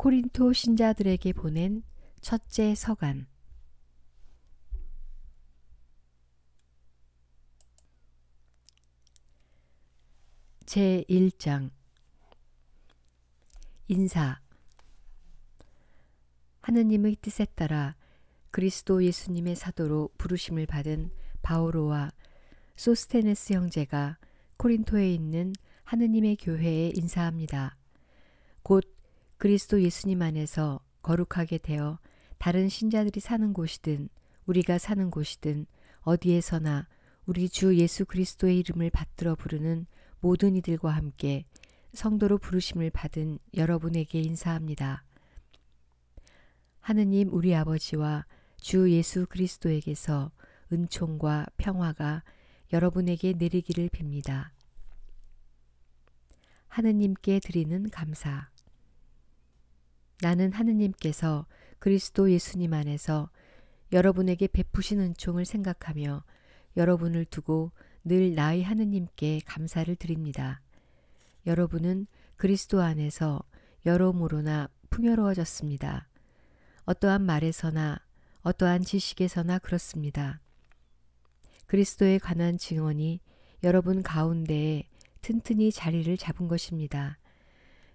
코린토 신자들에게 보낸 첫째 서간. 제1장. 인사. 하느님의 뜻에 따라 그리스도 예수님의 사도로 부르심을 받은 바오로와 소스테네스 형제가 코린토에 있는 하느님의 교회에 인사합니다. 곧 그리스도 예수님 안에서 거룩하게 되어 다른 신자들이 사는 곳이든 우리가 사는 곳이든 어디에서나 우리 주 예수 그리스도의 이름을 받들어 부르는 모든 이들과 함께 성도로 부르심을 받은 여러분에게 인사합니다. 하느님 우리 아버지와 주 예수 그리스도에게서 은총과 평화가 여러분에게 내리기를 빕니다. 하느님께 드리는 감사. 나는 하느님께서 그리스도 예수님 안에서 여러분에게 베푸신 은총을 생각하며 여러분을 두고 늘 나의 하느님께 감사를 드립니다. 여러분은 그리스도 안에서 여러모로나 풍요로워졌습니다. 어떠한 말에서나 어떠한 지식에서나 그렇습니다. 그리스도에 관한 증언이 여러분 가운데에 튼튼히 자리를 잡은 것입니다.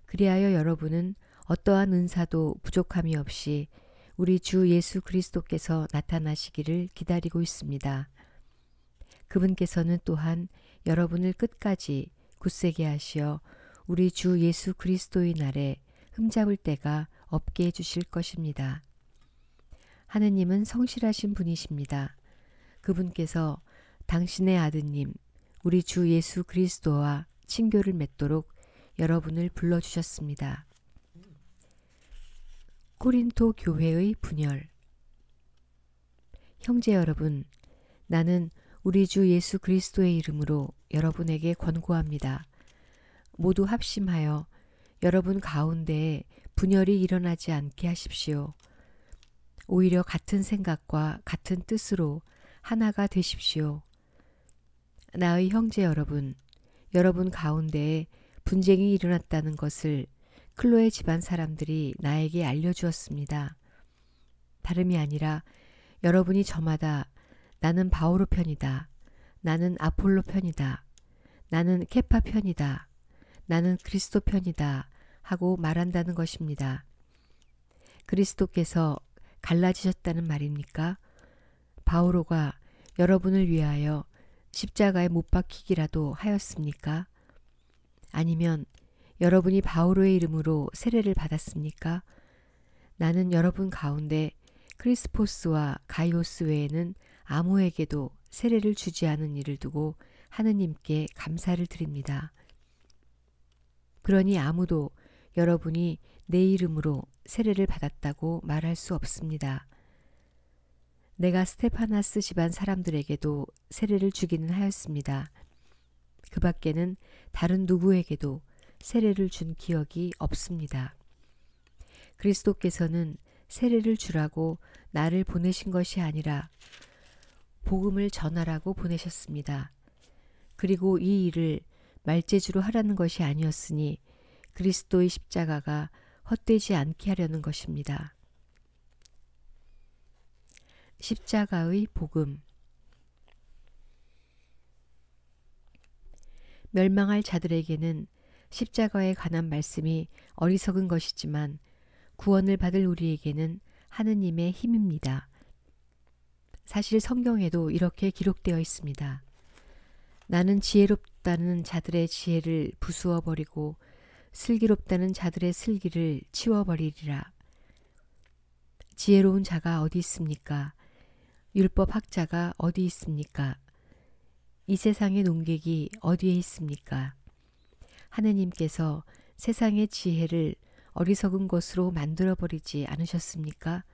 그리하여 여러분은 어떠한 은사도 부족함이 없이 우리 주 예수 그리스도께서 나타나시기를 기다리고 있습니다. 그분께서는 또한 여러분을 끝까지 굳세게 하시어 우리 주 예수 그리스도의 날에 흠잡을 데가 없게 해주실 것입니다. 하느님은 성실하신 분이십니다. 그분께서 당신의 아드님 우리 주 예수 그리스도와 친교를 맺도록 여러분을 불러주셨습니다. 코린토 교회의 분열. 형제 여러분, 나는 우리 주 예수 그리스도의 이름으로 여러분에게 권고합니다. 모두 합심하여 여러분 가운데에 분열이 일어나지 않게 하십시오. 오히려 같은 생각과 같은 뜻으로 하나가 되십시오. 나의 형제 여러분, 여러분 가운데에 분쟁이 일어났다는 것을 클로에 집안 사람들이 나에게 알려주었습니다. 다름이 아니라 여러분이 저마다 나는 바오로 편이다. 나는 아폴로 편이다. 나는 케파 편이다. 나는 그리스도 편이다. 하고 말한다는 것입니다. 그리스도께서 갈라지셨다는 말입니까? 바오로가 여러분을 위하여 십자가에 못 박히기라도 하였습니까? 아니면 여러분이 바오로의 이름으로 세례를 받았습니까? 나는 여러분 가운데 크리스포스와 가이오스 외에는 아무에게도 세례를 주지 않은 일을 두고 하느님께 감사를 드립니다. 그러니 아무도 여러분이 내 이름으로 세례를 받았다고 말할 수 없습니다. 내가 스테파나스 집안 사람들에게도 세례를 주기는 하였습니다. 그 밖에는 다른 누구에게도 세례를 준 기억이 없습니다. 그리스도께서는 세례를 주라고 나를 보내신 것이 아니라 복음을 전하라고 보내셨습니다. 그리고 이 일을 말재주로 하라는 것이 아니었으니 그리스도의 십자가가 헛되지 않게 하려는 것입니다. 십자가의 복음. 멸망할 자들에게는 십자가에 관한 말씀이 어리석은 것이지만 구원을 받을 우리에게는 하느님의 힘입니다. 사실 성경에도 이렇게 기록되어 있습니다. 나는 지혜롭다는 자들의 지혜를 부수어 버리고 슬기롭다는 자들의 슬기를 치워버리리라. 지혜로운 자가 어디 있습니까? 율법학자가 어디 있습니까? 이 세상의 논객이 어디에 있습니까? 하느님께서 세상의 지혜를 어리석은 것으로 만들어버리지 않으셨습니까?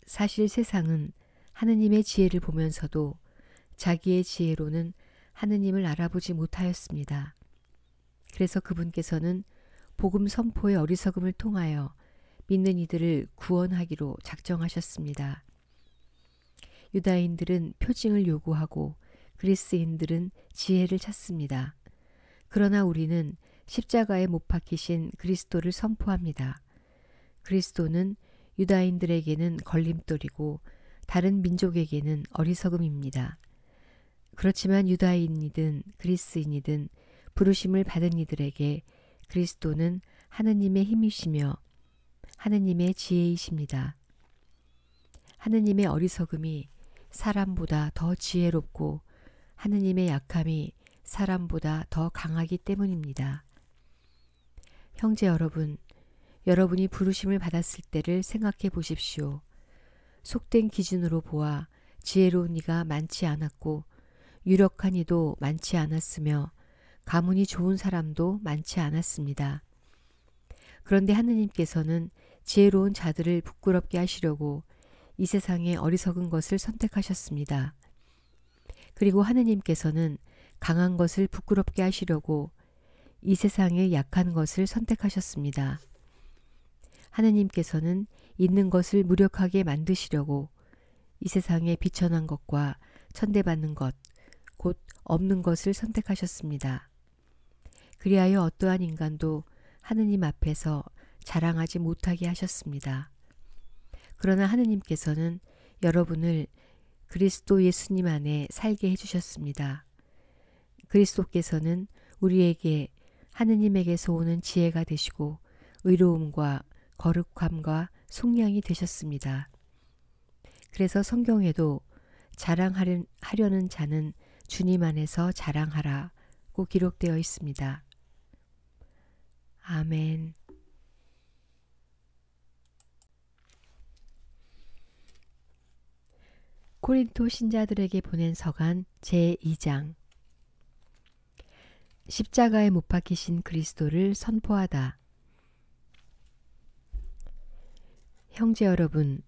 사실 세상은 하느님의 지혜를 보면서도 자기의 지혜로는 하느님을 알아보지 못하였습니다. 그래서 그분께서는 복음 선포의 어리석음을 통하여 믿는 이들을 구원하기로 작정하셨습니다. 유다인들은 표징을 요구하고 그리스인들은 지혜를 찾습니다. 그러나 우리는 십자가에 못 박히신 그리스도를 선포합니다. 그리스도는 유다인들에게는 걸림돌이고 다른 민족에게는 어리석음입니다. 그렇지만 유다인이든 그리스인이든 부르심을 받은 이들에게 그리스도는 하느님의 힘이시며 하느님의 지혜이십니다. 하느님의 어리석음이 사람보다 더 지혜롭고 하느님의 약함이 사람보다 더 강하기 때문입니다. 형제 여러분, 여러분이 부르심을 받았을 때를 생각해 보십시오. 속된 기준으로 보아 지혜로운 이가 많지 않았고 유력한 이도 많지 않았으며 가문이 좋은 사람도 많지 않았습니다. 그런데 하느님께서는 지혜로운 자들을 부끄럽게 하시려고 이 세상에 어리석은 것을 선택하셨습니다. 그리고 하느님께서는 강한 것을 부끄럽게 하시려고 이 세상에 약한 것을 선택하셨습니다. 하느님께서는 있는 것을 무력하게 만드시려고 이 세상에 비천한 것과 천대받는 것, 곧 없는 것을 선택하셨습니다. 그리하여 어떠한 인간도 하느님 앞에서 자랑하지 못하게 하셨습니다. 그러나 하느님께서는 여러분을 그리스도 예수님 안에 살게 해주셨습니다. 그리스도께서는 우리에게 하느님에게서 오는 지혜가 되시고 의로움과 거룩함과 속량이 되셨습니다. 그래서 성경에도 자랑하려는 자는 주님 안에서 자랑하라고 기록되어 있습니다. 아멘. 코린토 신자들에게 보낸 서간 제2장. 십자가에 못 박히신 그리스도를 선포하다. 형제 여러분,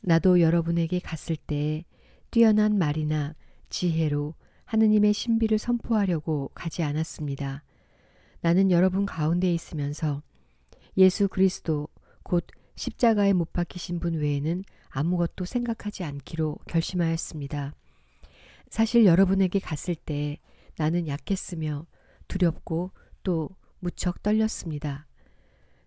나도 여러분에게 갔을 때에 뛰어난 말이나 지혜로 하느님의 신비를 선포하려고 가지 않았습니다. 나는 여러분 가운데 있으면서 예수 그리스도 곧 십자가에 못 박히신 분 외에는 아무것도 생각하지 않기로 결심하였습니다. 사실 여러분에게 갔을 때 나는 약했으며 두렵고 또 무척 떨렸습니다.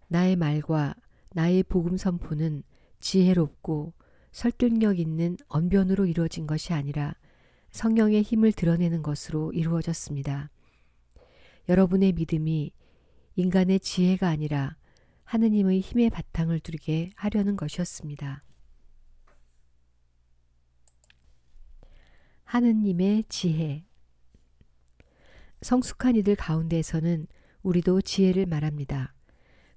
나의 말과 나의 복음 선포는 지혜롭고 설득력 있는 언변으로 이루어진 것이 아니라 성령의 힘을 드러내는 것으로 이루어졌습니다. 여러분의 믿음이 인간의 지혜가 아니라 하느님의 힘의 바탕을 두게 하려는 것이었습니다. 하느님의 지혜. 성숙한 이들 가운데에서는 우리도 지혜를 말합니다.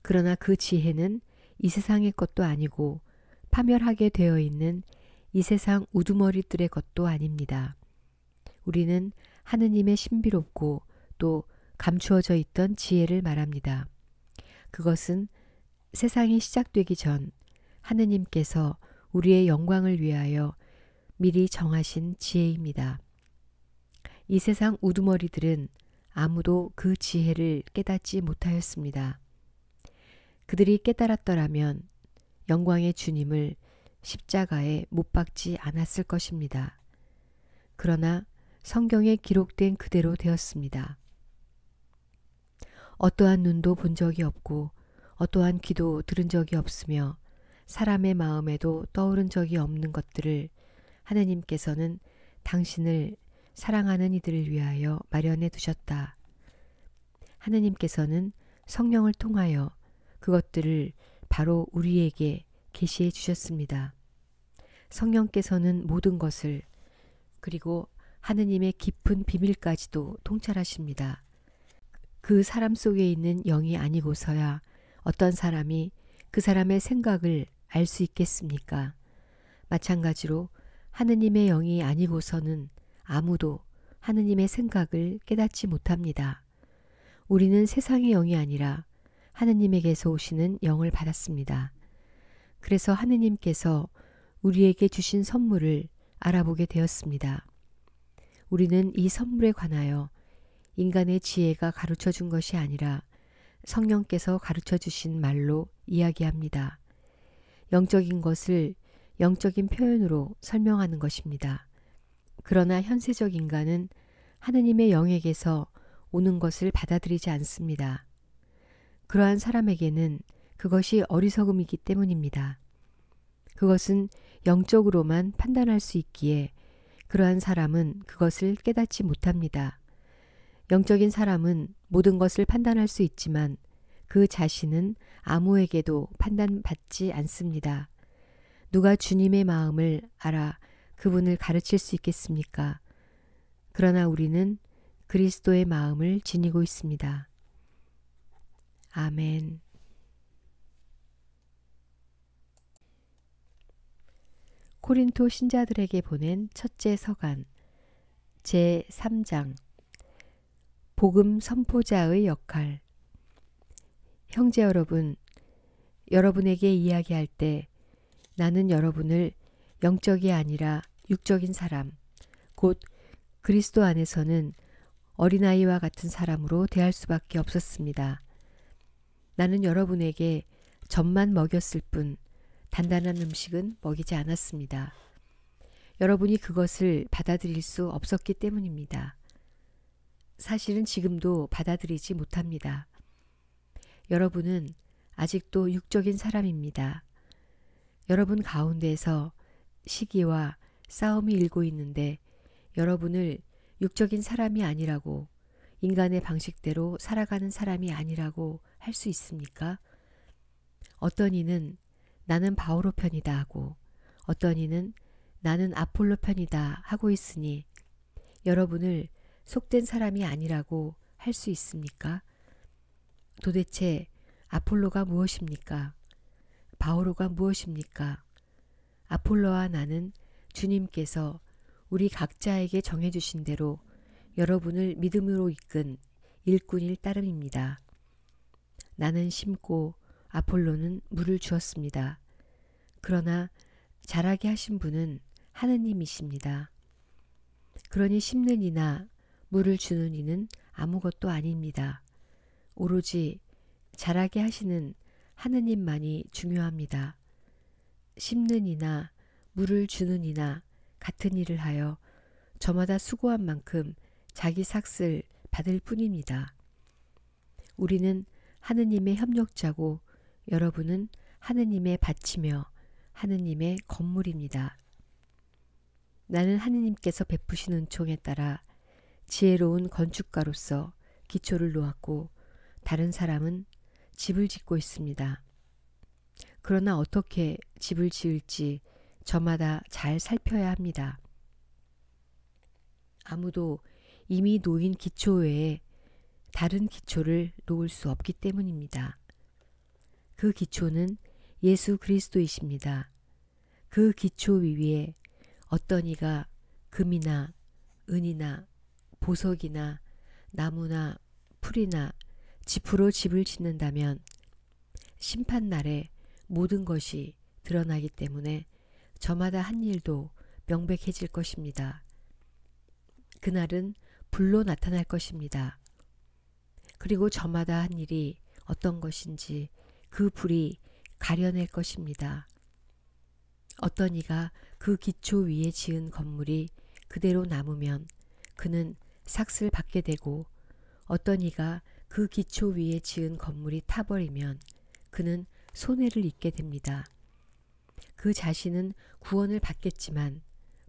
그러나 그 지혜는 이 세상의 것도 아니고 파멸하게 되어 있는 이 세상 우두머리들의 것도 아닙니다. 우리는 하느님의 신비롭고 또 감추어져 있던 지혜를 말합니다. 그것은 세상이 시작되기 전 하느님께서 우리의 영광을 위하여 미리 정하신 지혜입니다. 이 세상 우두머리들은 아무도 그 지혜를 깨닫지 못하였습니다. 그들이 깨달았더라면 영광의 주님을 십자가에 못 박지 않았을 것입니다. 그러나 성경에 기록된 그대로 되었습니다. 어떠한 눈도 본 적이 없고 어떠한 귀도 들은 적이 없으며 사람의 마음에도 떠오른 적이 없는 것들을 하느님께서는 당신을 사랑하는 이들을 위하여 마련해 두셨다. 하느님께서는 성령을 통하여 그것들을 바로 우리에게 계시해 주셨습니다. 성령께서는 모든 것을 그리고 하느님의 깊은 비밀까지도 통찰하십니다. 그 사람 속에 있는 영이 아니고서야 어떤 사람이 그 사람의 생각을 알 수 있겠습니까? 마찬가지로 하느님의 영이 아니고서는 아무도 하느님의 생각을 깨닫지 못합니다. 우리는 세상의 영이 아니라 하느님에게서 오시는 영을 받았습니다. 그래서 하느님께서 우리에게 주신 선물을 알아보게 되었습니다. 우리는 이 선물에 관하여 인간의 지혜가 가르쳐 준 것이 아니라 성령께서 가르쳐 주신 말로 이야기합니다. 영적인 것을 영적인 표현으로 설명하는 것입니다. 그러나 현세적 인간은 하느님의 영에게서 오는 것을 받아들이지 않습니다. 그러한 사람에게는 그것이 어리석음이기 때문입니다. 그것은 영적으로만 판단할 수 있기에 그러한 사람은 그것을 깨닫지 못합니다. 영적인 사람은 모든 것을 판단할 수 있지만 그 자신은 아무에게도 판단받지 않습니다. 누가 주님의 마음을 알아 그분을 가르칠 수 있겠습니까? 그러나 우리는 그리스도의 마음을 지니고 있습니다. 아멘. 코린토 신자들에게 보낸 첫째 서간 제3장 복음 선포자의 역할. 형제 여러분, 여러분에게 이야기할 때 나는 여러분을 영적이 아니라 육적인 사람, 곧 그리스도 안에서는 어린아이와 같은 사람으로 대할 수밖에 없었습니다. 나는 여러분에게 젖만 먹였을 뿐 단단한 음식은 먹이지 않았습니다. 여러분이 그것을 받아들일 수 없었기 때문입니다. 사실은 지금도 받아들이지 못합니다. 여러분은 아직도 육적인 사람입니다. 여러분 가운데서 시기와 싸움이 일고 있는데 여러분을 육적인 사람이 아니라고, 인간의 방식대로 살아가는 사람이 아니라고 할 수 있습니까? 어떤 이는 나는 바오로 편이다 하고 어떤 이는 나는 아폴로 편이다 하고 있으니 여러분을 속된 사람이 아니라고 할 수 있습니까? 도대체 아폴로가 무엇입니까? 바오로가 무엇입니까? 아폴로와 나는 주님께서 우리 각자에게 정해주신 대로 여러분을 믿음으로 이끈 일꾼일 따름입니다. 나는 심고 아폴로는 물을 주었습니다. 그러나 자라게 하신 분은 하느님이십니다. 그러니 심는 이나 물을 주는 이는 아무것도 아닙니다. 오로지 자라게 하시는 하느님만이 중요합니다. 심는 이나 물을 주는 이나 같은 일을 하여 저마다 수고한 만큼 자기 삭을 받을 뿐입니다. 우리는 하느님의 협력자고 여러분은 하느님의 밭이며 하느님의 건물입니다. 나는 하느님께서 베푸신 은총에 따라 지혜로운 건축가로서 기초를 놓았고 다른 사람은 집을 짓고 있습니다. 그러나 어떻게 집을 지을지 저마다 잘 살펴야 합니다. 아무도 이미 놓인 기초 외에 다른 기초를 놓을 수 없기 때문입니다. 그 기초는 예수 그리스도이십니다. 그 기초 위에 어떤 이가 금이나 은이나 보석이나 나무나 풀이나 짚으로 집을 짓는다면 심판날에 모든 것이 드러나기 때문에 저마다 한 일도 명백해질 것입니다. 그날은 불로 나타날 것입니다. 그리고 저마다 한 일이 어떤 것인지 그 불이 가려낼 것입니다. 어떤 이가 그 기초 위에 지은 건물이 그대로 남으면 그는 삭을 받게 되고 어떤 이가 그 기초 위에 지은 건물이 타버리면 그는 손해를 입게 됩니다. 그 자신은 구원을 받겠지만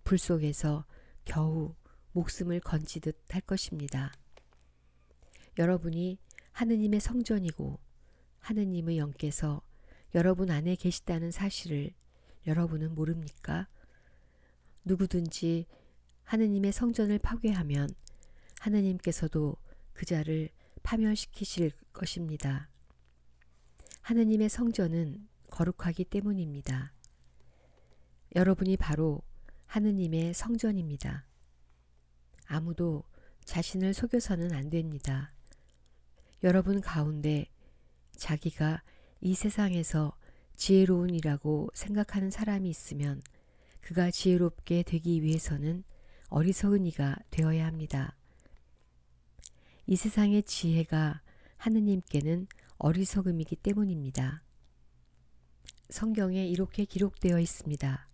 불 속에서 겨우 목숨을 건지듯 할 것입니다. 여러분이 하느님의 성전이고 하느님의 영께서 여러분 안에 계시다는 사실을 여러분은 모릅니까? 누구든지 하느님의 성전을 파괴하면 하느님께서도 그 자를 파멸시키실 것입니다. 하느님의 성전은 거룩하기 때문입니다. 여러분이 바로 하느님의 성전입니다. 아무도 자신을 속여서는 안 됩니다. 여러분 가운데 자기가 이 세상에서 지혜로운이라고 생각하는 사람이 있으면 그가 지혜롭게 되기 위해서는 어리석은 이가 되어야 합니다. 이 세상의 지혜가 하느님께는 어리석음이기 때문입니다. 성경에 이렇게 기록되어 있습니다.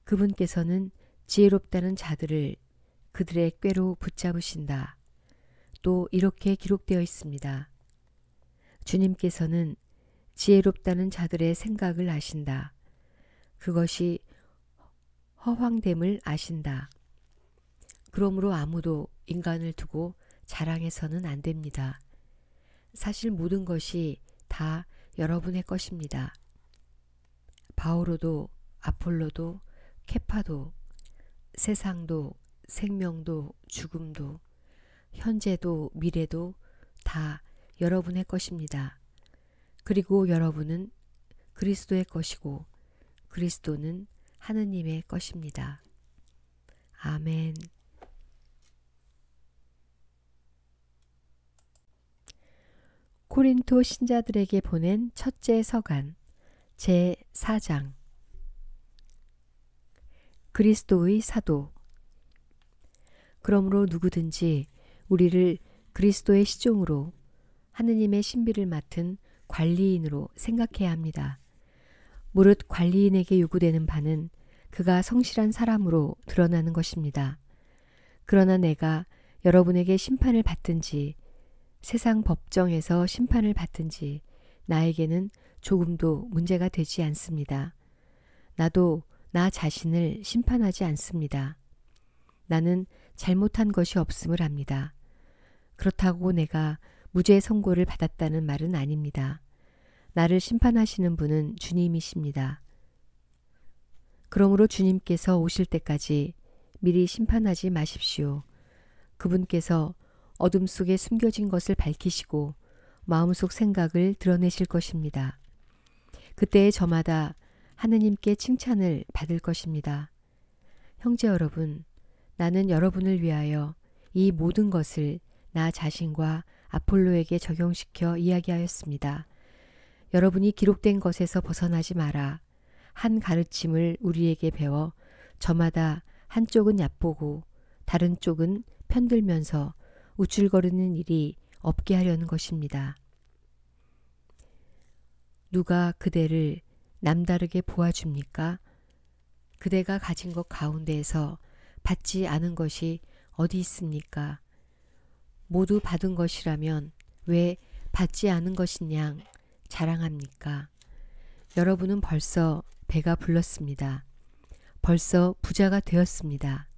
그분께서는 지혜롭다는 자들을 그들의 꾀로 붙잡으신다. 또 이렇게 기록되어 있습니다. 주님께서는 지혜롭다는 자들의 생각을 아신다. 그것이 허황됨을 아신다. 그러므로 아무도 인간을 두고 자랑해서는 안 됩니다. 사실 모든 것이 다 여러분의 것입니다. 바오로도 아폴로도 케파도 세상도 생명도 죽음도 현재도 미래도 다 여러분의 것입니다. 그리고 여러분은 그리스도의 것이고 그리스도는 하느님의 것입니다. 아멘. 코린토 신자들에게 보낸 첫째 서간 제4장 그리스도의 사도. 그러므로 누구든지 우리를 그리스도의 시종으로 하느님의 신비를 맡은 관리인으로 생각해야 합니다. 무릇 관리인에게 요구되는 바는 그가 성실한 사람으로 드러나는 것입니다. 그러나 내가 여러분에게 심판을 받든지 세상 법정에서 심판을 받든지 나에게는 조금도 문제가 되지 않습니다. 나도 나 자신을 심판하지 않습니다. 나는 잘못한 것이 없음을 압니다. 그렇다고 내가 무죄 선고를 받았다는 말은 아닙니다. 나를 심판하시는 분은 주님이십니다. 그러므로 주님께서 오실 때까지 미리 심판하지 마십시오. 그분께서 어둠 속에 숨겨진 것을 밝히시고 마음속 생각을 드러내실 것입니다. 그때의 저마다 하느님께 칭찬을 받을 것입니다. 형제 여러분, 나는 여러분을 위하여 이 모든 것을 나 자신과 아폴로에게 적용시켜 이야기하였습니다. 여러분이 기록된 것에서 벗어나지 마라. 한 가르침을 우리에게 배워 저마다 한쪽은 얕보고 다른 쪽은 편들면서 우쭐거리는 일이 없게 하려는 것입니다. 누가 그대를 남다르게 보아줍니까? 그대가 가진 것 가운데에서 받지 않은 것이 어디 있습니까? 모두 받은 것이라면 왜 받지 않은 것인 양 자랑합니까? 여러분은 벌써 배가 불렀습니다. 벌써 부자가 되었습니다.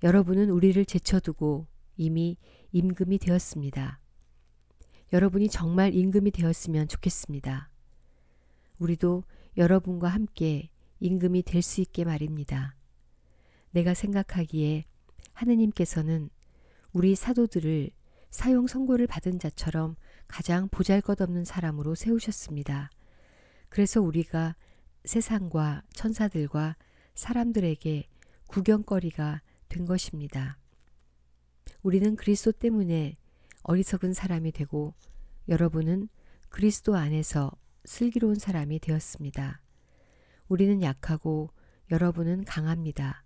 여러분은 우리를 제쳐두고 이미 임금이 되었습니다. 여러분이 정말 임금이 되었으면 좋겠습니다. 우리도 여러분과 함께 임금이 될 수 있게 말입니다. 내가 생각하기에 하느님께서는 우리 사도들을 사형 선고를 받은 자처럼 가장 보잘것없는 사람으로 세우셨습니다. 그래서 우리가 세상과 천사들과 사람들에게 구경거리가 된 것입니다. 우리는 그리스도 때문에 어리석은 사람이 되고 여러분은 그리스도 안에서 슬기로운 사람이 되었습니다. 우리는 약하고 여러분은 강합니다.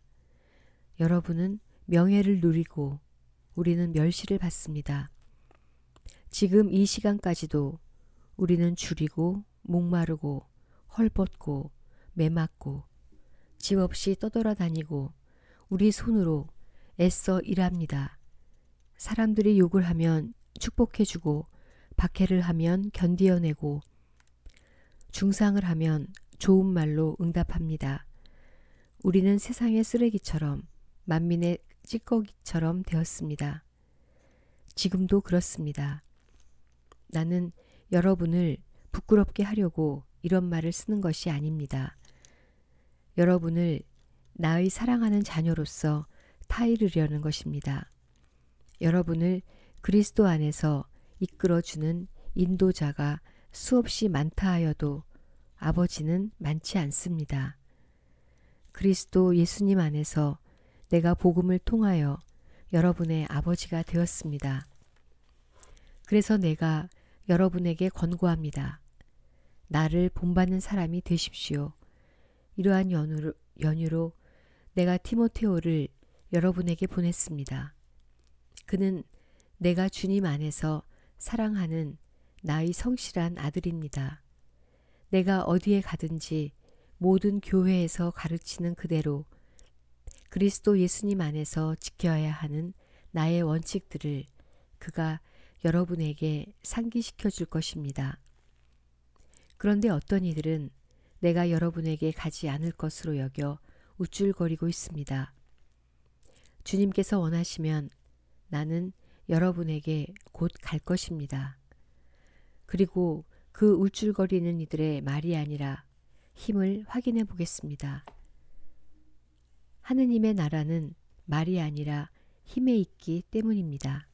여러분은 명예를 누리고 우리는 멸시를 받습니다. 지금 이 시간까지도 우리는 줄이고 목마르고 헐벗고 매맞고 집 없이 떠돌아다니고 우리 손으로 애써 일합니다. 사람들이 욕을 하면 축복해주고 박해를 하면 견디어내고 중상을 하면 좋은 말로 응답합니다. 우리는 세상의 쓰레기처럼 만민의 찌꺼기처럼 되었습니다. 지금도 그렇습니다. 나는 여러분을 부끄럽게 하려고 이런 말을 쓰는 것이 아닙니다. 여러분을 나의 사랑하는 자녀로서 타이르려는 것입니다. 여러분을 그리스도 안에서 이끌어주는 인도자가 수없이 많다 하여도 아버지는 많지 않습니다. 그리스도 예수님 안에서 내가 복음을 통하여 여러분의 아버지가 되었습니다. 그래서 내가 여러분에게 권고합니다. 나를 본받는 사람이 되십시오. 이러한 연유로 내가 디모데오를 여러분에게 보냈습니다. 그는 내가 주님 안에서 사랑하는 나의 성실한 아들입니다. 내가 어디에 가든지 모든 교회에서 가르치는 그대로 그리스도 예수님 안에서 지켜야 하는 나의 원칙들을 그가 여러분에게 상기시켜 줄 것입니다. 그런데 어떤 이들은 내가 여러분에게 가지 않을 것으로 여겨 우쭐거리고 있습니다. 주님께서 원하시면 나는 여러분에게 곧 갈 것입니다. 그리고 그 울줄거리는 이들의 말이 아니라 힘을 확인해 보겠습니다. 하느님의 나라는 말이 아니라 힘에 있기 때문입니다.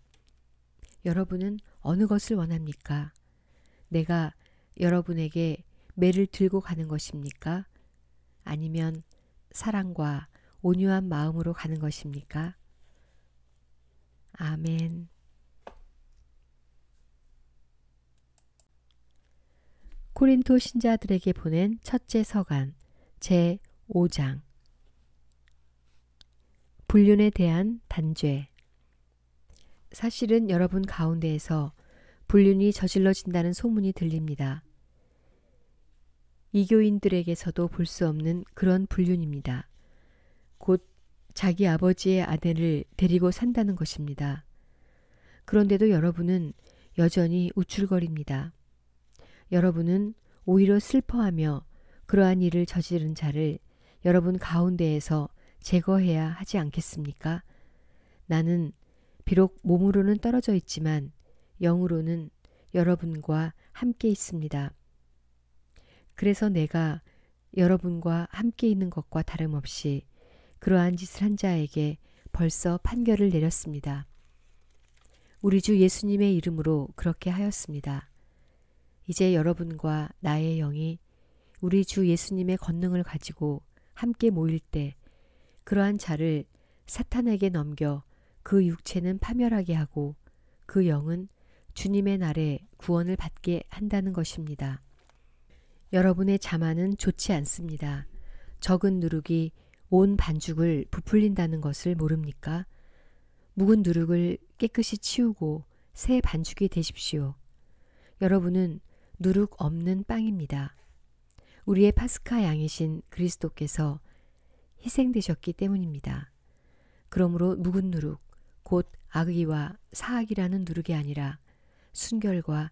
여러분은 어느 것을 원합니까? 내가 여러분에게 매를 들고 가는 것입니까? 아니면 사랑과 온유한 마음으로 가는 것입니까? 아멘. 코린토 신자들에게 보낸 첫째 서간 제5장 불륜에 대한 단죄. 사실은 여러분 가운데에서 불륜이 저질러진다는 소문이 들립니다. 이교인들에게서도 볼 수 없는 그런 불륜입니다. 곧 자기 아버지의 아내를 데리고 산다는 것입니다. 그런데도 여러분은 여전히 우쭐거립니다. 여러분은 오히려 슬퍼하며 그러한 일을 저지른 자를 여러분 가운데에서 제거해야 하지 않겠습니까? 나는 비록 몸으로는 떨어져 있지만 영으로는 여러분과 함께 있습니다. 그래서 내가 여러분과 함께 있는 것과 다름없이 그러한 짓을 한 자에게 벌써 판결을 내렸습니다. 우리 주 예수님의 이름으로 그렇게 하였습니다. 이제 여러분과 나의 영이 우리 주 예수님의 권능을 가지고 함께 모일 때 그러한 자를 사탄에게 넘겨 그 육체는 파멸하게 하고 그 영은 주님의 날에 구원을 받게 한다는 것입니다. 여러분의 자만은 좋지 않습니다. 적은 누룩이 온 반죽을 부풀린다는 것을 모릅니까? 묵은 누룩을 깨끗이 치우고 새 반죽이 되십시오. 여러분은 누룩 없는 빵입니다. 우리의 파스카 양이신 그리스도께서 희생되셨기 때문입니다. 그러므로 묵은 누룩, 곧 악의와 사악이라는 누룩이 아니라 순결과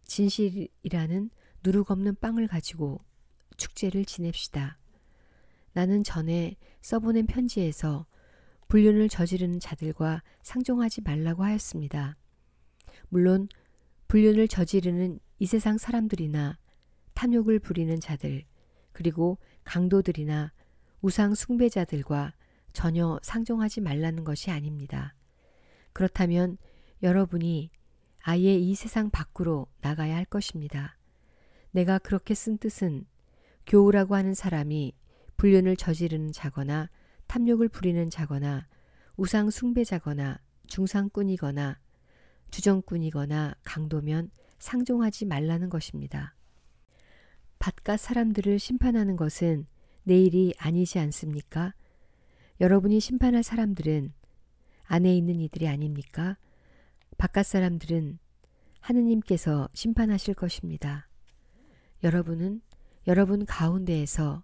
진실이라는 누룩 없는 빵을 가지고 축제를 지냅시다. 나는 전에 써보낸 편지에서 불륜을 저지르는 자들과 상종하지 말라고 하였습니다. 물론 불륜을 저지르는 이 세상 사람들이나 탐욕을 부리는 자들, 그리고 강도들이나 우상 숭배자들과 전혀 상종하지 말라는 것이 아닙니다. 그렇다면 여러분이 아예 이 세상 밖으로 나가야 할 것입니다. 내가 그렇게 쓴 뜻은 교우라고 하는 사람이 불륜을 저지르는 자거나 탐욕을 부리는 자거나 우상 숭배자거나 중상꾼이거나 주정꾼이거나 강도면 상종하지 말라는 것입니다. 바깥 사람들을 심판하는 것은 내 일이 아니지 않습니까? 여러분이 심판할 사람들은 안에 있는 이들이 아닙니까? 바깥 사람들은 하느님께서 심판하실 것입니다. 여러분은 여러분 가운데에서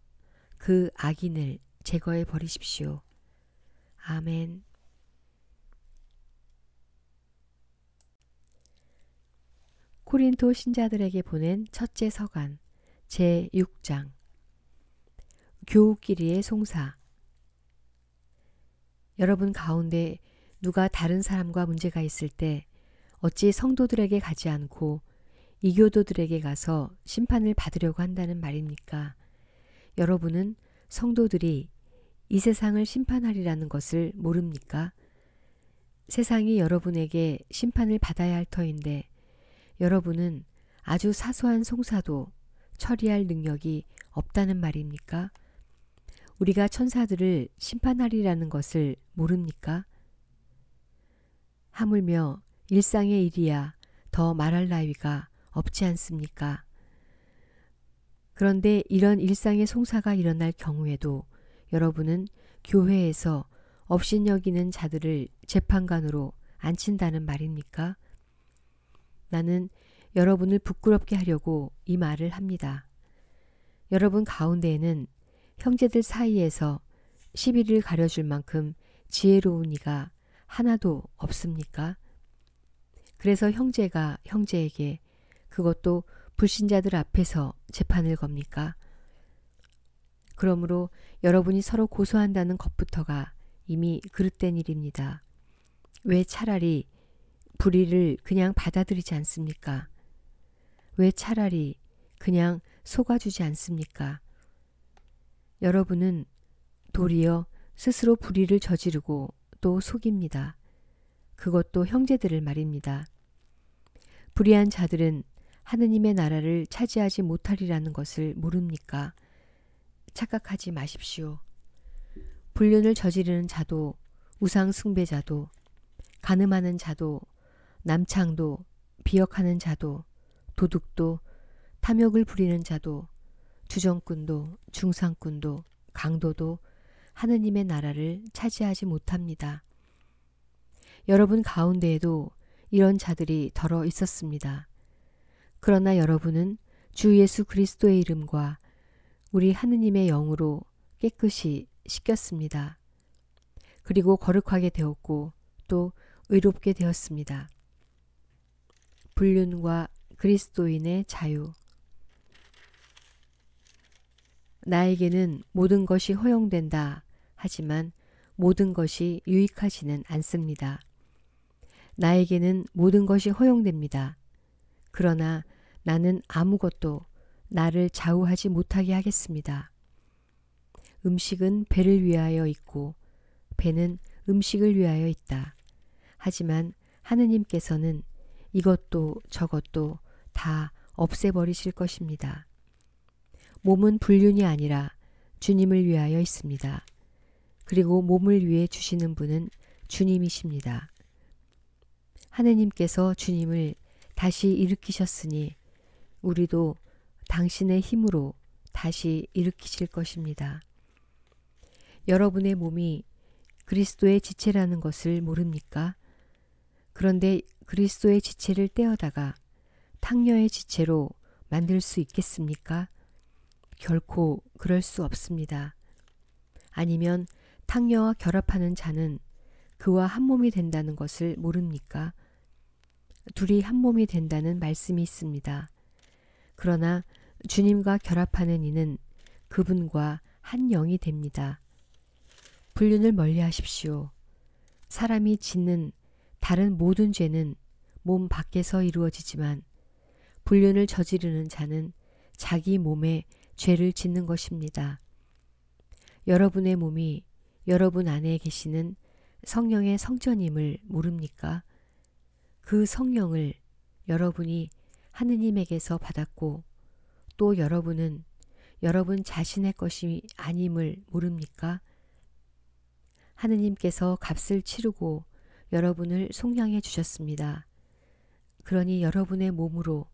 그 악인을 제거해 버리십시오. 아멘. 코린토 신자들에게 보낸 첫째 서간 제6장 교우끼리의 송사. 여러분 가운데 누가 다른 사람과 문제가 있을 때 어찌 성도들에게 가지 않고 이교도들에게 가서 심판을 받으려고 한다는 말입니까? 여러분은 성도들이 이 세상을 심판하리라는 것을 모릅니까? 세상이 여러분에게 심판을 받아야 할 터인데 여러분은 아주 사소한 송사도 처리할 능력이 없다는 말입니까? 우리가 천사들을 심판하리라는 것을 모릅니까? 하물며 일상의 일이야 더 말할 나위가 없지 않습니까? 그런데 이런 일상의 송사가 일어날 경우에도 여러분은 교회에서 업신여기는 자들을 재판관으로 앉힌다는 말입니까? 나는 여러분을 부끄럽게 하려고 이 말을 합니다. 여러분 가운데에는 형제들 사이에서 시비를 가려줄 만큼 지혜로운 이가 하나도 없습니까? 그래서 형제가 형제에게, 그것도 불신자들 앞에서 재판을 겁니까? 그러므로 여러분이 서로 고소한다는 것부터가 이미 그릇된 일입니다. 왜 차라리 불의를 그냥 받아들이지 않습니까? 왜 차라리 그냥 속아주지 않습니까? 여러분은 도리어 스스로 불의를 저지르고 또 속입니다. 그것도 형제들을 말입니다. 불의한 자들은 하느님의 나라를 차지하지 못하리라는 것을 모릅니까? 착각하지 마십시오. 불륜을 저지르는 자도, 우상 숭배자도, 간음하는 자도, 남창도, 비역하는 자도, 도둑도, 탐욕을 부리는 자도, 주정꾼도, 중상꾼도, 강도도 하느님의 나라를 차지하지 못합니다. 여러분 가운데에도 이런 자들이 덜어 있었습니다. 그러나 여러분은 주 예수 그리스도의 이름과 우리 하느님의 영으로 깨끗이 씻겼습니다. 그리고 거룩하게 되었고 또 의롭게 되었습니다. 불륜과 그리스도인의 자유. 나에게는 모든 것이 허용된다 하지만 모든 것이 유익하지는 않습니다. 나에게는 모든 것이 허용됩니다. 그러나 나는 아무것도 나를 좌우하지 못하게 하겠습니다. 음식은 배를 위하여 있고 배는 음식을 위하여 있다. 하지만 하느님께서는 이것도 저것도 다 없애버리실 것입니다. 몸은 불륜이 아니라 주님을 위하여 있습니다. 그리고 몸을 위해 주시는 분은 주님이십니다. 하느님께서 주님을 다시 일으키셨으니 우리도 당신의 힘으로 다시 일으키실 것입니다. 여러분의 몸이 그리스도의 지체라는 것을 모릅니까? 그런데 그리스도의 지체를 떼어다가 탕녀의 지체로 만들 수 있겠습니까? 결코 그럴 수 없습니다. 아니면 탕녀와 결합하는 자는 그와 한 몸이 된다는 것을 모릅니까? 둘이 한 몸이 된다는 말씀이 있습니다. 그러나 주님과 결합하는 이는 그분과 한 영이 됩니다. 불륜을 멀리하십시오. 사람이 짓는 다른 모든 죄는 몸 밖에서 이루어지지만 불륜을 저지르는 자는 자기 몸에 죄를 짓는 것입니다. 여러분의 몸이 여러분 안에 계시는 성령의 성전임을 모릅니까? 그 성령을 여러분이 하느님에게서 받았고 또 여러분은 여러분 자신의 것이 아님을 모릅니까? 하느님께서 값을 치르고 여러분을 속량해 주셨습니다. 그러니 여러분의 몸으로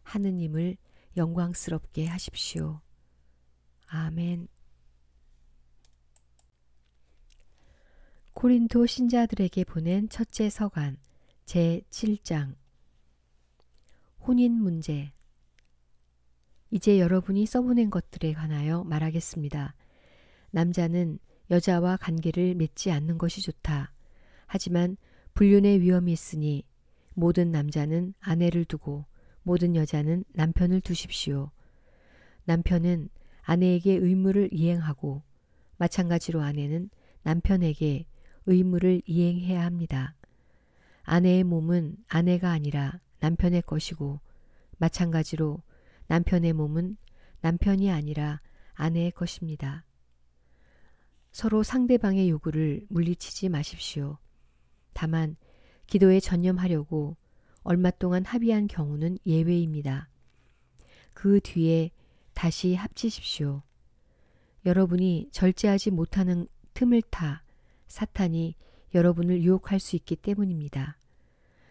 하느님을 영광스럽게 하십시오. 아멘. 고린도 신자들에게 보낸 첫째 서간 제7장. 혼인 문제. 이제 여러분이 써보낸 것들에 관하여 말하겠습니다. 남자는 여자와 관계를 맺지 않는 것이 좋다. 하지만 불륜의 위험이 있으니 모든 남자는 아내를 두고 모든 여자는 남편을 두십시오. 남편은 아내에게 의무를 이행하고 마찬가지로 아내는 남편에게 의무를 이행해야 합니다. 아내의 몸은 아내가 아니라 남편의 것이고 마찬가지로 남편의 몸은 남편이 아니라 아내의 것입니다. 서로 상대방의 요구를 물리치지 마십시오. 다만 기도에 전념하려고 얼마 동안 합의한 경우는 예외입니다. 그 뒤에 다시 합치십시오. 여러분이 절제하지 못하는 틈을 타 사탄이 여러분을 유혹할 수 있기 때문입니다.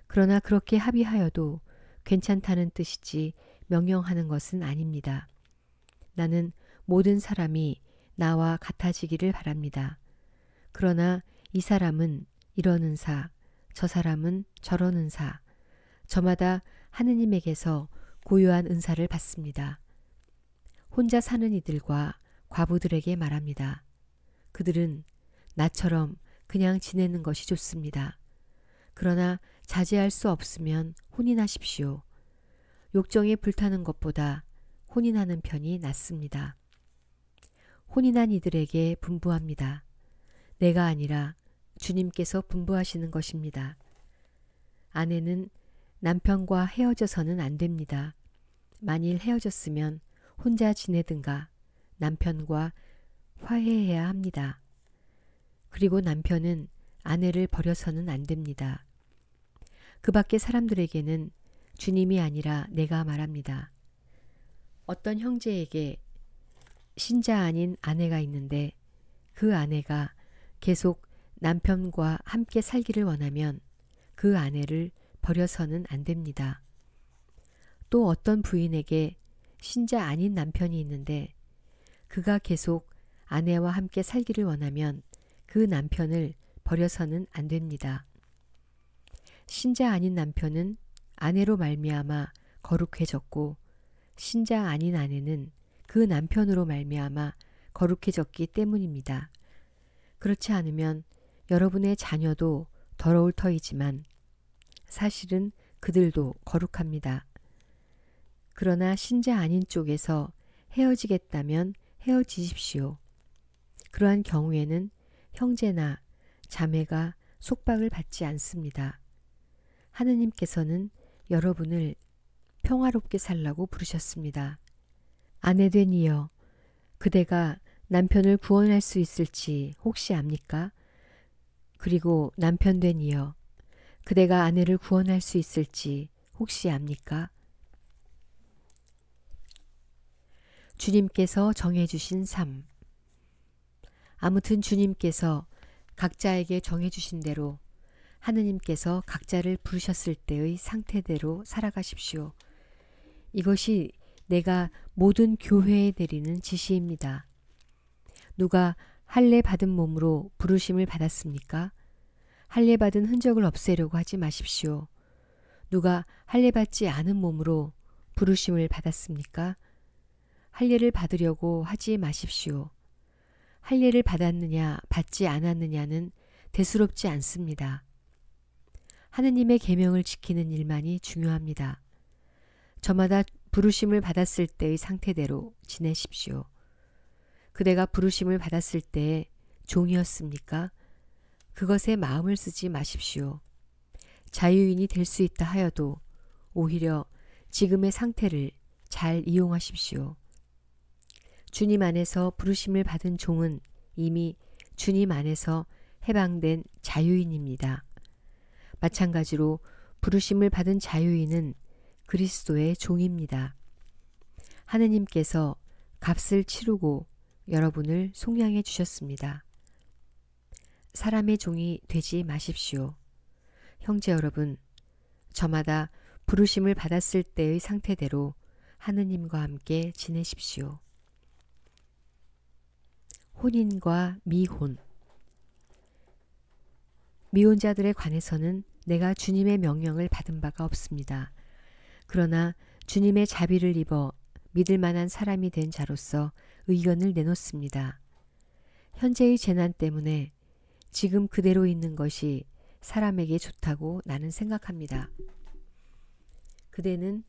그러나 그렇게 합의하여도 괜찮다는 뜻이지 명령하는 것은 아닙니다. 나는 모든 사람이 나와 같아지기를 바랍니다. 그러나 이 사람은 이러는 사, 저 사람은 저러는 사, 저마다 하느님에게서 고유한 은사를 받습니다. 혼자 사는 이들과 과부들에게 말합니다. 그들은 나처럼 그냥 지내는 것이 좋습니다. 그러나 자제할 수 없으면 혼인하십시오. 욕정에 불타는 것보다 혼인하는 편이 낫습니다. 혼인한 이들에게 분부합니다. 내가 아니라 주님께서 분부하시는 것입니다. 아내는 남편과 헤어져서는 안 됩니다. 만일 헤어졌으면 혼자 지내든가 남편과 화해해야 합니다. 그리고 남편은 아내를 버려서는 안 됩니다. 그 밖의 사람들에게는 주님이 아니라 내가 말합니다. 어떤 형제에게 신자 아닌 아내가 있는데 그 아내가 계속 남편과 함께 살기를 원하면 그 아내를 버려서는 안 됩니다. 또 어떤 부인에게 신자 아닌 남편이 있는데 그가 계속 아내와 함께 살기를 원하면 그 남편을 버려서는 안 됩니다. 신자 아닌 남편은 아내로 말미암아 거룩해졌고 신자 아닌 아내는 그 남편으로 말미암아 거룩해졌기 때문입니다. 그렇지 않으면 여러분의 자녀도 더러울 터이지만 사실은 그들도 거룩합니다. 그러나 신자 아닌 쪽에서 헤어지겠다면 헤어지십시오. 그러한 경우에는 형제나 자매가 속박을 받지 않습니다. 하느님께서는 여러분을 평화롭게 살라고 부르셨습니다. 아내된 이여, 그대가 남편을 구원할 수 있을지 혹시 압니까? 그리고 남편된 이여, 그대가 아내를 구원할 수 있을지 혹시 압니까? 주님께서 정해주신 삶. 아무튼 주님께서 각자에게 정해주신 대로 하느님께서 각자를 부르셨을 때의 상태대로 살아가십시오. 이것이 내가 모든 교회에 내리는 지시입니다. 누가 할례 받은 몸으로 부르심을 받았습니까? 할례 받은 흔적을 없애려고 하지 마십시오. 누가 할례 받지 않은 몸으로 부르심을 받았습니까? 할례를 받으려고 하지 마십시오. 할례를 받았느냐 받지 않았느냐는 대수롭지 않습니다. 하느님의 계명을 지키는 일만이 중요합니다. 저마다 부르심을 받았을 때의 상태대로 지내십시오. 그대가 부르심을 받았을 때의 종이었습니까? 그것에 마음을 쓰지 마십시오. 자유인이 될 수 있다 하여도 오히려 지금의 상태를 잘 이용하십시오. 주님 안에서 부르심을 받은 종은 이미 주님 안에서 해방된 자유인입니다. 마찬가지로 부르심을 받은 자유인은 그리스도의 종입니다. 하느님께서 값을 치르고 여러분을 속량해 주셨습니다. 사람의 종이 되지 마십시오. 형제 여러분, 저마다 부르심을 받았을 때의 상태대로 하느님과 함께 지내십시오. 혼인과 미혼. 미혼자들에 관해서는 내가 주님의 명령을 받은 바가 없습니다. 그러나 주님의 자비를 입어 믿을 만한 사람이 된 자로서 의견을 내놓습니다. 현재의 재난 때문에 지금 그대로 있는 것이 사람에게 좋다고 나는 생각합니다. 그대는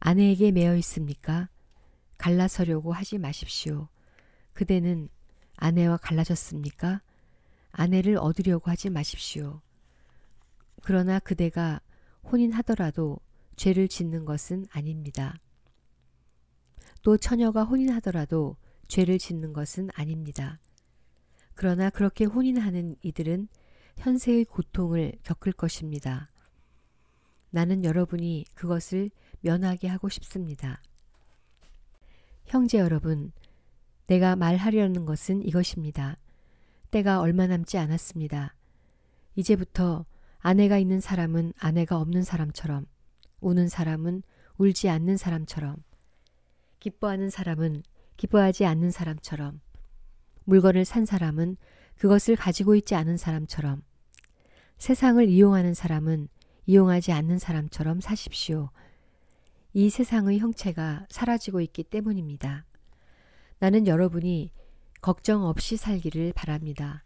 아내에게 매여 있습니까? 갈라서려고 하지 마십시오. 그대는 아내와 갈라졌습니까? 아내를 얻으려고 하지 마십시오. 그러나 그대가 혼인하더라도 죄를 짓는 것은 아닙니다. 또 처녀가 혼인하더라도 죄를 짓는 것은 아닙니다. 그러나 그렇게 혼인하는 이들은 현세의 고통을 겪을 것입니다. 나는 여러분이 그것을 면하게 하고 싶습니다. 형제 여러분, 내가 말하려는 것은 이것입니다. 때가 얼마 남지 않았습니다. 이제부터 아내가 있는 사람은 아내가 없는 사람처럼, 우는 사람은 울지 않는 사람처럼, 기뻐하는 사람은 기뻐하지 않는 사람처럼, 물건을 산 사람은 그것을 가지고 있지 않은 사람처럼, 세상을 이용하는 사람은 이용하지 않는 사람처럼 사십시오. 이 세상의 형체가 사라지고 있기 때문입니다. 나는 여러분이 걱정 없이 살기를 바랍니다.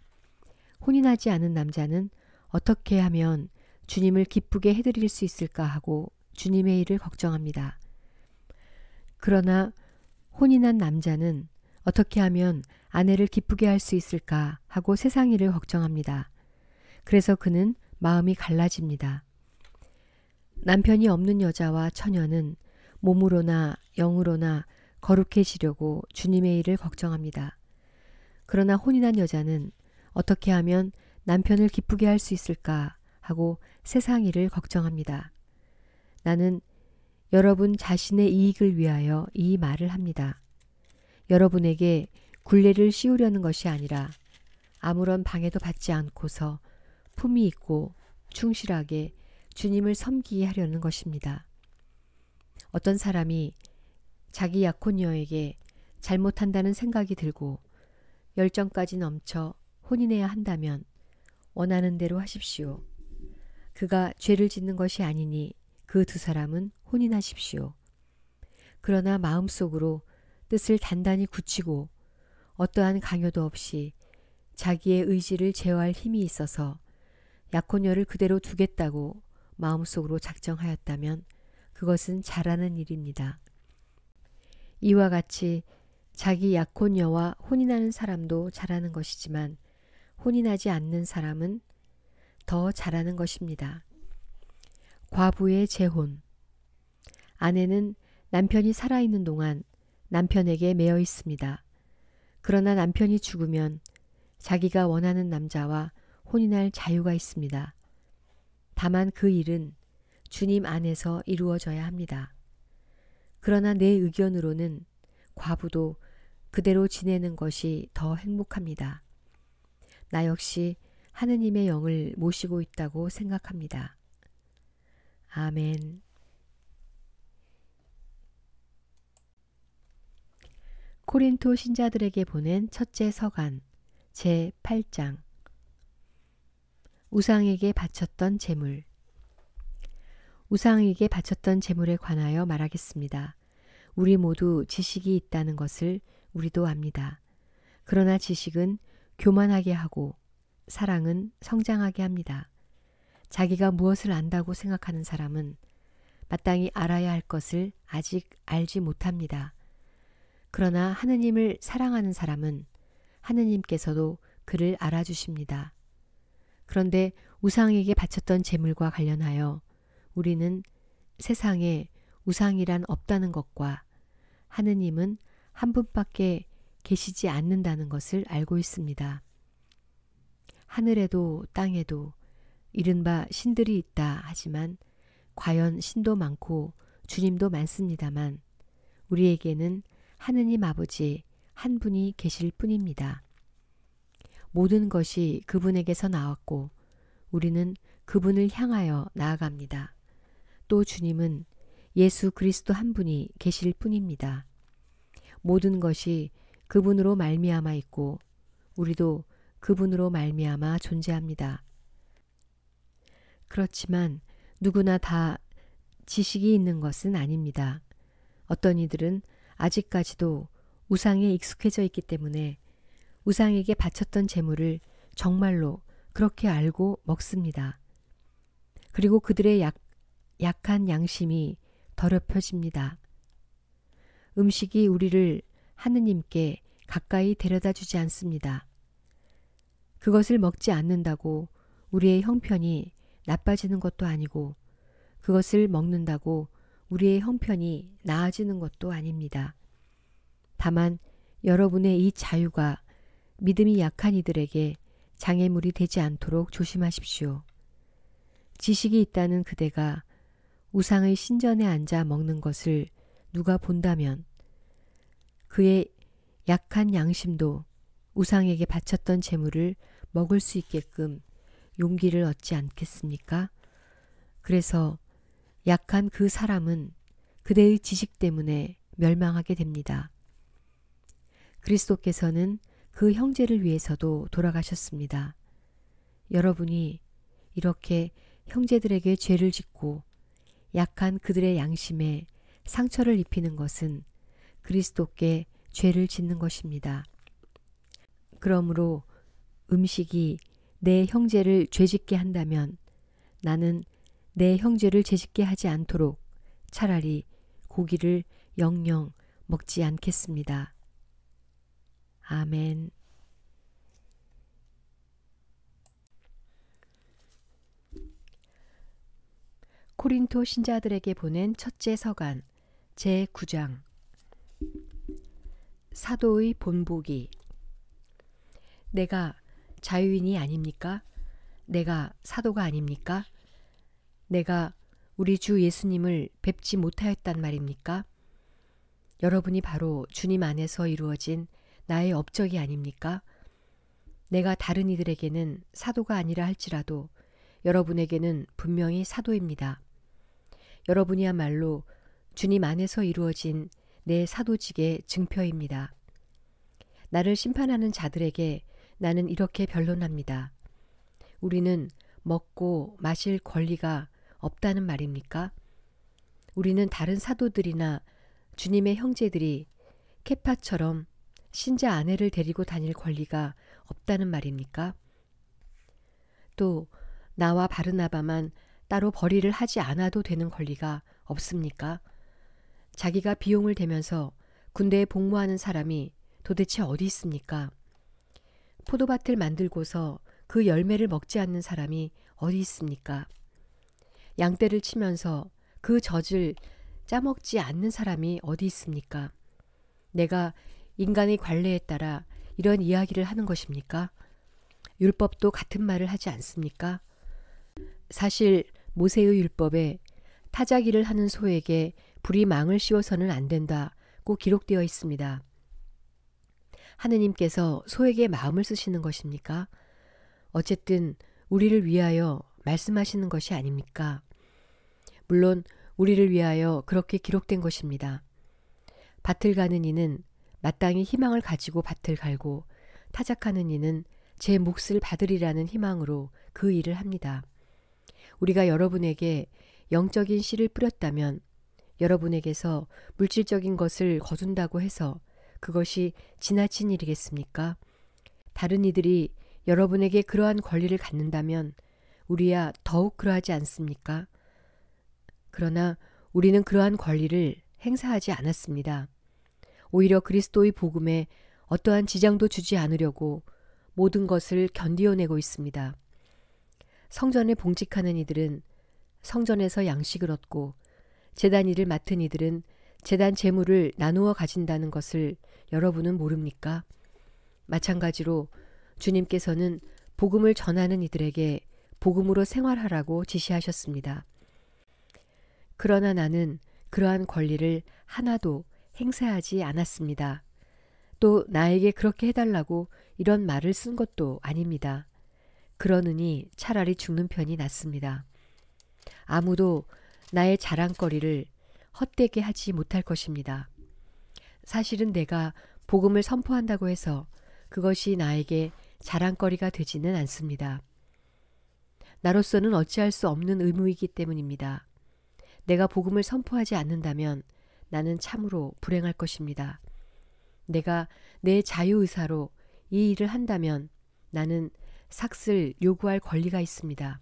혼인하지 않은 남자는 어떻게 하면 주님을 기쁘게 해드릴 수 있을까 하고 주님의 일을 걱정합니다. 그러나 혼인한 남자는 어떻게 하면 아내를 기쁘게 할 수 있을까 하고 세상 일을 걱정합니다. 그래서 그는 마음이 갈라집니다. 남편이 없는 여자와 처녀는 몸으로나 영으로나 거룩해지려고 주님의 일을 걱정합니다. 그러나 혼인한 여자는 어떻게 하면 남편을 기쁘게 할 수 있을까 하고 세상 일을 걱정합니다. 나는 여러분 자신의 이익을 위하여 이 말을 합니다. 여러분에게 굴레를 씌우려는 것이 아니라 아무런 방해도 받지 않고서 품위 있고 충실하게 주님을 섬기게 하려는 것입니다. 어떤 사람이 자기 약혼녀에게 잘못한다는 생각이 들고 열정까지 넘쳐 혼인해야 한다면 원하는 대로 하십시오. 그가 죄를 짓는 것이 아니니 그 두 사람은 혼인하십시오. 그러나 마음속으로 뜻을 단단히 굳히고 어떠한 강요도 없이 자기의 의지를 제어할 힘이 있어서 약혼녀를 그대로 두겠다고 마음속으로 작정하였다면 그것은 잘하는 일입니다. 이와 같이 자기 약혼녀와 혼인하는 사람도 잘하는 것이지만 혼인하지 않는 사람은 더 잘하는 것입니다. 과부의 재혼. 아내는 남편이 살아있는 동안 남편에게 매여 있습니다. 그러나 남편이 죽으면 자기가 원하는 남자와 혼인할 자유가 있습니다. 다만 그 일은 주님 안에서 이루어져야 합니다. 그러나 내 의견으로는 과부도 그대로 지내는 것이 더 행복합니다. 나 역시 하느님의 영을 모시고 있다고 생각합니다. 아멘. 코린토 신자들에게 보낸 첫째 서간 제8장. 우상에게 바쳤던 제물. 우상에게 바쳤던 제물에 관하여 말하겠습니다. 우리 모두 지식이 있다는 것을 우리도 압니다. 그러나 지식은 교만하게 하고 사랑은 성장하게 합니다. 자기가 무엇을 안다고 생각하는 사람은 마땅히 알아야 할 것을 아직 알지 못합니다. 그러나 하느님을 사랑하는 사람은 하느님께서도 그를 알아주십니다. 그런데 우상에게 바쳤던 제물과 관련하여 우리는 세상에 우상이란 없다는 것과 하느님은 한 분밖에 계시지 않는다는 것을 알고 있습니다. 하늘에도 땅에도 이른바 신들이 있다 하지만 과연 신도 많고 주님도 많습니다만 우리에게는 하느님 아버지 한 분이 계실 뿐입니다. 모든 것이 그분에게서 나왔고 우리는 그분을 향하여 나아갑니다. 또 주님은 예수 그리스도 한 분이 계실 뿐입니다. 모든 것이 그분으로 말미암아 있고 우리도 그분으로 말미암아 존재합니다. 그렇지만 누구나 다 지식이 있는 것은 아닙니다. 어떤 이들은 아직까지도 우상에 익숙해져 있기 때문에 우상에게 바쳤던 제물을 정말로 그렇게 알고 먹습니다. 그리고 그들의 약한 양심이 더럽혀집니다. 음식이 우리를 하느님께 가까이 데려다 주지 않습니다. 그것을 먹지 않는다고 우리의 형편이 나빠지는 것도 아니고 그것을 먹는다고 우리의 형편이 나아지는 것도 아닙니다. 다만 여러분의 이 자유가 믿음이 약한 이들에게 장애물이 되지 않도록 조심하십시오. 지식이 있다는 그대가 우상의 신전에 앉아 먹는 것을 누가 본다면 그의 약한 양심도 우상에게 바쳤던 제물을 먹을 수 있게끔 용기를 얻지 않겠습니까? 그래서 약한 그 사람은 그대의 지식 때문에 멸망하게 됩니다. 그리스도께서는 그 형제를 위해서도 돌아가셨습니다. 여러분이 이렇게 형제들에게 죄를 짓고 약한 그들의 양심에 상처를 입히는 것은 그리스도께 죄를 짓는 것입니다. 그러므로 음식이 내 형제를 죄짓게 한다면 나는 내 형제를 죄짓게 하지 않도록 차라리 고기를 영영 먹지 않겠습니다. 아멘. 코린토 신자들에게 보낸 첫째 서간 제9장. 사도의 본보기. 내가 자유인이 아닙니까? 내가 사도가 아닙니까? 내가 우리 주 예수님을 뵙지 못하였단 말입니까? 여러분이 바로 주님 안에서 이루어진 나의 업적이 아닙니까? 내가 다른 이들에게는 사도가 아니라 할지라도 여러분에게는 분명히 사도입니다. 여러분이야말로 주님 안에서 이루어진 내 사도직의 증표입니다. 나를 심판하는 자들에게 나는 이렇게 변론합니다. 우리는 먹고 마실 권리가 없다는 말입니까? 우리는 다른 사도들이나 주님의 형제들이 케파처럼 신자 아내를 데리고 다닐 권리가 없다는 말입니까? 또 나와 바르나바만 따로 벌이를 하지 않아도 되는 권리가 없습니까? 자기가 비용을 대면서 군대에 복무하는 사람이 도대체 어디 있습니까? 포도밭을 만들고서 그 열매를 먹지 않는 사람이 어디 있습니까? 양떼를 치면서 그 젖을 짜먹지 않는 사람이 어디 있습니까? 내가 인간의 관례에 따라 이런 이야기를 하는 것입니까? 율법도 같은 말을 하지 않습니까? 사실 모세의 율법에 타자기를 하는 소에게 불이 망을 씌워서는 안 된다고 기록되어 있습니다. 하느님께서 소에게 마음을 쓰시는 것입니까? 어쨌든 우리를 위하여 말씀하시는 것이 아닙니까? 물론 우리를 위하여 그렇게 기록된 것입니다. 밭을 가는 이는 마땅히 희망을 가지고 밭을 갈고 타작하는 이는 제 몫을 받으리라는 희망으로 그 일을 합니다. 우리가 여러분에게 영적인 씨를 뿌렸다면 여러분에게서 물질적인 것을 거둔다고 해서 그것이 지나친 일이겠습니까? 다른 이들이 여러분에게 그러한 권리를 갖는다면 우리야 더욱 그러하지 않습니까? 그러나 우리는 그러한 권리를 행사하지 않았습니다. 오히려 그리스도의 복음에 어떠한 지장도 주지 않으려고 모든 것을 견디어내고 있습니다. 성전에 봉직하는 이들은 성전에서 양식을 얻고 제단 일을 맡은 이들은 제단 재물을 나누어 가진다는 것을 여러분은 모릅니까? 마찬가지로 주님께서는 복음을 전하는 이들에게 복음으로 생활하라고 지시하셨습니다. 그러나 나는 그러한 권리를 하나도 행사하지 않았습니다. 또 나에게 그렇게 해달라고 이런 말을 쓴 것도 아닙니다. 그러느니 차라리 죽는 편이 낫습니다. 아무도 나의 자랑거리를 헛되게 하지 못할 것입니다. 사실은 내가 복음을 선포한다고 해서 그것이 나에게 자랑거리가 되지는 않습니다. 나로서는 어찌할 수 없는 의무이기 때문입니다. 내가 복음을 선포하지 않는다면 나는 참으로 불행할 것입니다. 내가 내 자유의사로 이 일을 한다면 나는 삭슬 요구할 권리가 있습니다.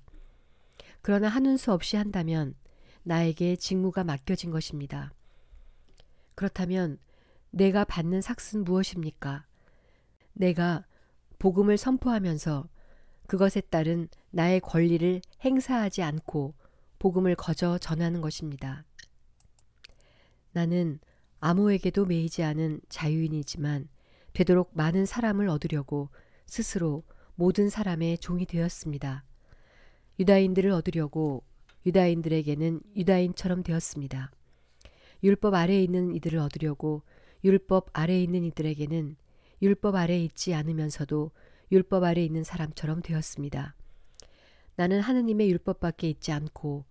그러나 하는 수 없이 한다면 나에게 직무가 맡겨진 것입니다. 그렇다면 내가 받는 삭은 무엇입니까? 내가 복음을 선포하면서 그것에 따른 나의 권리를 행사하지 않고 복음을 거저 전하는 것입니다. 나는 아무에게도 매이지 않은 자유인이지만 되도록 많은 사람을 얻으려고 스스로 모든 사람의 종이 되었습니다. 유다인들을 얻으려고 유다인들에게는 유다인처럼 되었습니다. 율법 아래에 있는 이들을 얻으려고 율법 아래에 있는 이들에게는 율법 아래에 있지 않으면서도 율법 아래에 있는 사람처럼 되었습니다. 나는 하느님의 율법 밖에 있지 않고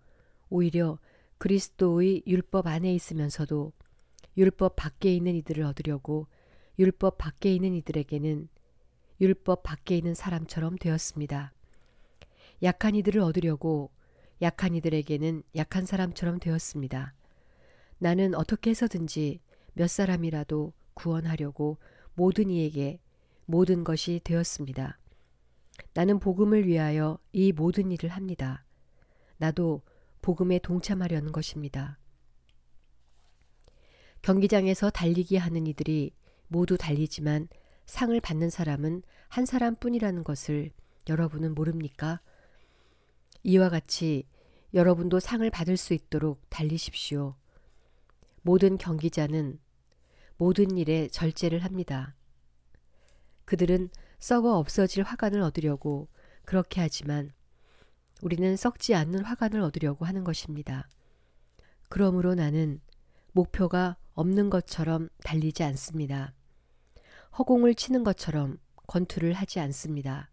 오히려 그리스도의 율법 안에 있으면서도 율법 밖에 있는 이들을 얻으려고 율법 밖에 있는 이들에게는 율법 밖에 있는 사람처럼 되었습니다. 약한 이들을 얻으려고 약한 이들에게는 약한 사람처럼 되었습니다. 나는 어떻게 해서든지 몇 사람이라도 구원하려고 모든 이에게 모든 것이 되었습니다. 나는 복음을 위하여 이 모든 일을 합니다. 나도 복음에 동참하려는 것입니다. 경기장에서 달리기 하는 이들이 모두 달리지만 상을 받는 사람은 한 사람뿐이라는 것을 여러분은 모릅니까? 이와 같이 여러분도 상을 받을 수 있도록 달리십시오. 모든 경기자는 모든 일에 절제를 합니다. 그들은 썩어 없어질 화관을 얻으려고 그렇게 하지만 우리는 썩지 않는 화관을 얻으려고 하는 것입니다. 그러므로 나는 목표가 없는 것처럼 달리지 않습니다. 허공을 치는 것처럼 권투를 하지 않습니다.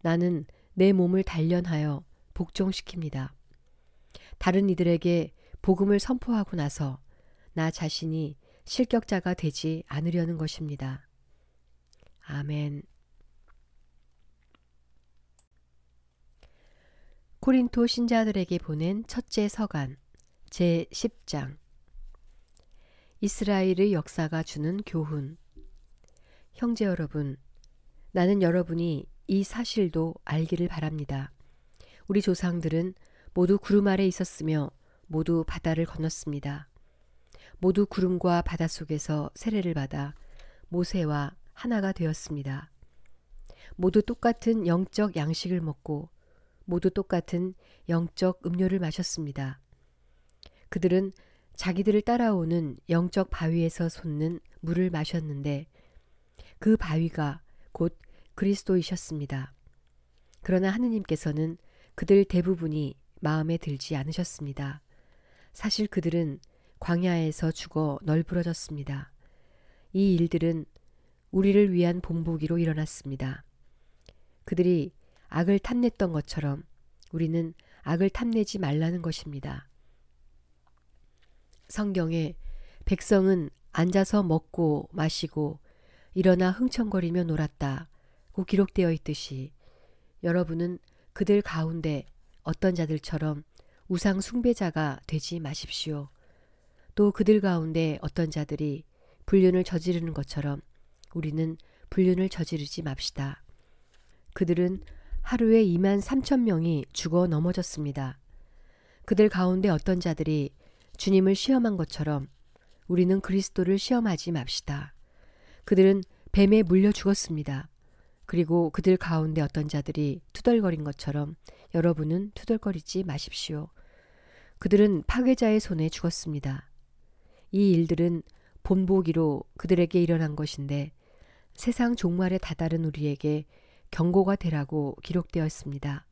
나는 내 몸을 단련하여 복종시킵니다. 다른 이들에게 복음을 선포하고 나서 나 자신이 실격자가 되지 않으려는 것입니다. 아멘. 코린토 신자들에게 보낸 첫째 서간 제10장. 이스라엘의 역사가 주는 교훈. 형제 여러분, 나는 여러분이 이 사실도 알기를 바랍니다. 우리 조상들은 모두 구름 아래 있었으며 모두 바다를 건넜습니다. 모두 구름과 바다 속에서 세례를 받아 모세와 하나가 되었습니다. 모두 똑같은 영적 양식을 먹고 모두 똑같은 영적 음료를 마셨습니다. 그들은 자기들을 따라오는 영적 바위에서 솟는 물을 마셨는데 그 바위가 곧 그리스도이셨습니다. 그러나 하느님께서는 그들 대부분이 마음에 들지 않으셨습니다. 사실 그들은 광야에서 죽어 널브러졌습니다. 이 일들은 우리를 위한 본보기로 일어났습니다. 그들이 악을 탐냈던 것처럼 우리는 악을 탐내지 말라는 것입니다. 성경에 백성은 앉아서 먹고 마시고 일어나 흥청거리며 놀았다고 기록되어 있듯이 여러분은 그들 가운데 어떤 자들처럼 우상 숭배자가 되지 마십시오. 또 그들 가운데 어떤 자들이 불륜을 저지르는 것처럼 우리는 불륜을 저지르지 맙시다. 그들은 하루에 23,000명이 죽어 넘어졌습니다. 그들 가운데 어떤 자들이 주님을 시험한 것처럼 우리는 그리스도를 시험하지 맙시다. 그들은 뱀에 물려 죽었습니다. 그리고 그들 가운데 어떤 자들이 투덜거린 것처럼 여러분은 투덜거리지 마십시오. 그들은 파괴자의 손에 죽었습니다. 이 일들은 본보기로 그들에게 일어난 것인데 세상 종말에 다다른 우리에게 경고가 되라고 기록되었습니다.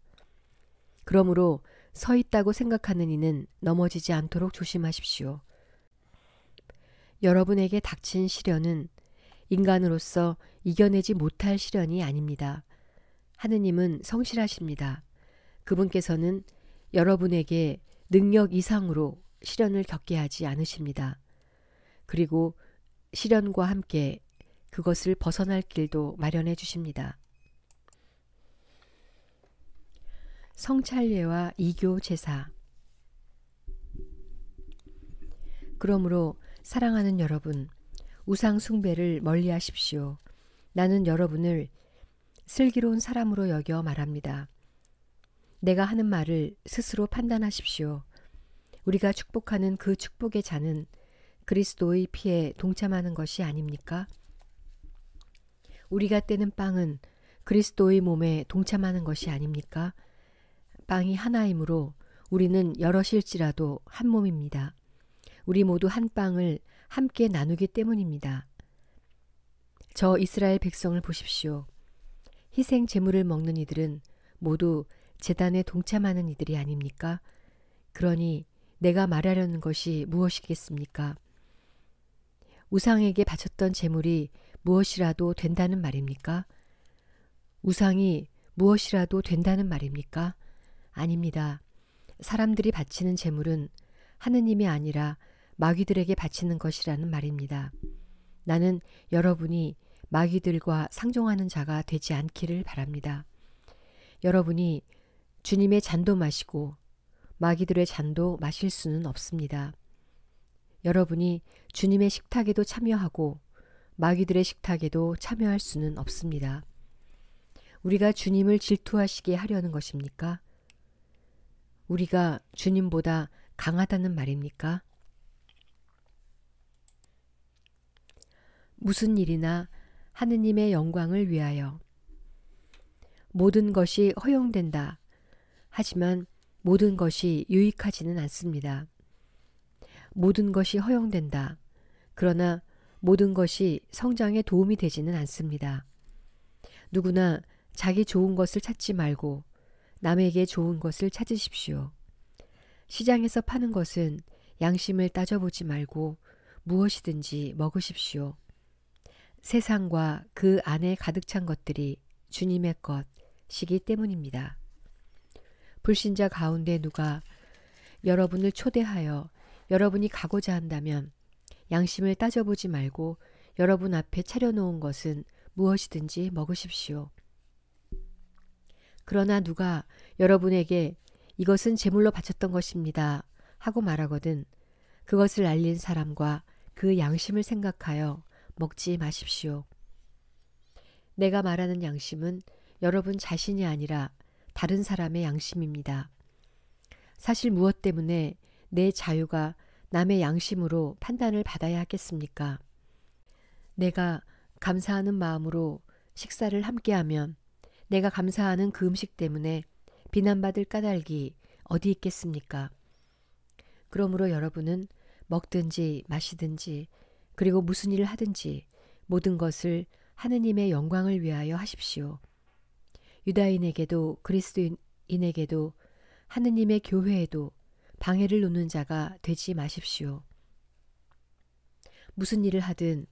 그러므로 서 있다고 생각하는 이는 넘어지지 않도록 조심하십시오. 여러분에게 닥친 시련은 인간으로서 이겨내지 못할 시련이 아닙니다. 하느님은 성실하십니다. 그분께서는 여러분에게 능력 이상으로 시련을 겪게 하지 않으십니다. 그리고 시련과 함께 그것을 벗어날 길도 마련해 주십니다. 성찰례와 이교 제사. 그러므로 사랑하는 여러분, 우상 숭배를 멀리 하십시오. 나는 여러분을 슬기로운 사람으로 여겨 말합니다. 내가 하는 말을 스스로 판단하십시오. 우리가 축복하는 그 축복의 잔은 그리스도의 피에 동참하는 것이 아닙니까? 우리가 떼는 빵은 그리스도의 몸에 동참하는 것이 아닙니까? 빵이 하나이므로 우리는 여럿일지라도 한 몸입니다. 우리 모두 한 빵을 함께 나누기 때문입니다. 저 이스라엘 백성을 보십시오. 희생 제물을 먹는 이들은 모두 제단에 동참하는 이들이 아닙니까? 그러니 내가 말하려는 것이 무엇이겠습니까? 우상에게 바쳤던 제물이 무엇이라도 된다는 말입니까? 우상이 무엇이라도 된다는 말입니까? 아닙니다. 사람들이 바치는 제물은 하느님이 아니라 마귀들에게 바치는 것이라는 말입니다. 나는 여러분이 마귀들과 상종하는 자가 되지 않기를 바랍니다. 여러분이 주님의 잔도 마시고 마귀들의 잔도 마실 수는 없습니다. 여러분이 주님의 식탁에도 참여하고 마귀들의 식탁에도 참여할 수는 없습니다. 우리가 주님을 질투하시게 하려는 것입니까? 우리가 주님보다 강하다는 말입니까? 무슨 일이나 하느님의 영광을 위하여. 모든 것이 허용된다. 하지만 모든 것이 유익하지는 않습니다. 모든 것이 허용된다. 그러나 모든 것이 성장에 도움이 되지는 않습니다. 누구나 자기 좋은 것을 찾지 말고 남에게 좋은 것을 찾으십시오. 시장에서 파는 것은 양심을 따져보지 말고 무엇이든지 먹으십시오. 세상과 그 안에 가득 찬 것들이 주님의 것이기 때문입니다. 불신자 가운데 누가 여러분을 초대하여 여러분이 가고자 한다면 양심을 따져보지 말고 여러분 앞에 차려놓은 것은 무엇이든지 먹으십시오. 그러나 누가 여러분에게 이것은 제물로 바쳤던 것입니다 하고 말하거든 그것을 알린 사람과 그 양심을 생각하여 먹지 마십시오. 내가 말하는 양심은 여러분 자신이 아니라 다른 사람의 양심입니다. 사실 무엇 때문에 내 자유가 남의 양심으로 판단을 받아야 하겠습니까? 내가 감사하는 마음으로 식사를 함께하면 내가 감사하는 그 음식 때문에 비난받을 까닭이 어디 있겠습니까? 그러므로 여러분은 먹든지 마시든지 그리고 무슨 일을 하든지 모든 것을 하느님의 영광을 위하여 하십시오. 유다인에게도 그리스도인에게도 하느님의 교회에도 방해를 놓는 자가 되지 마십시오. 무슨 일을 하든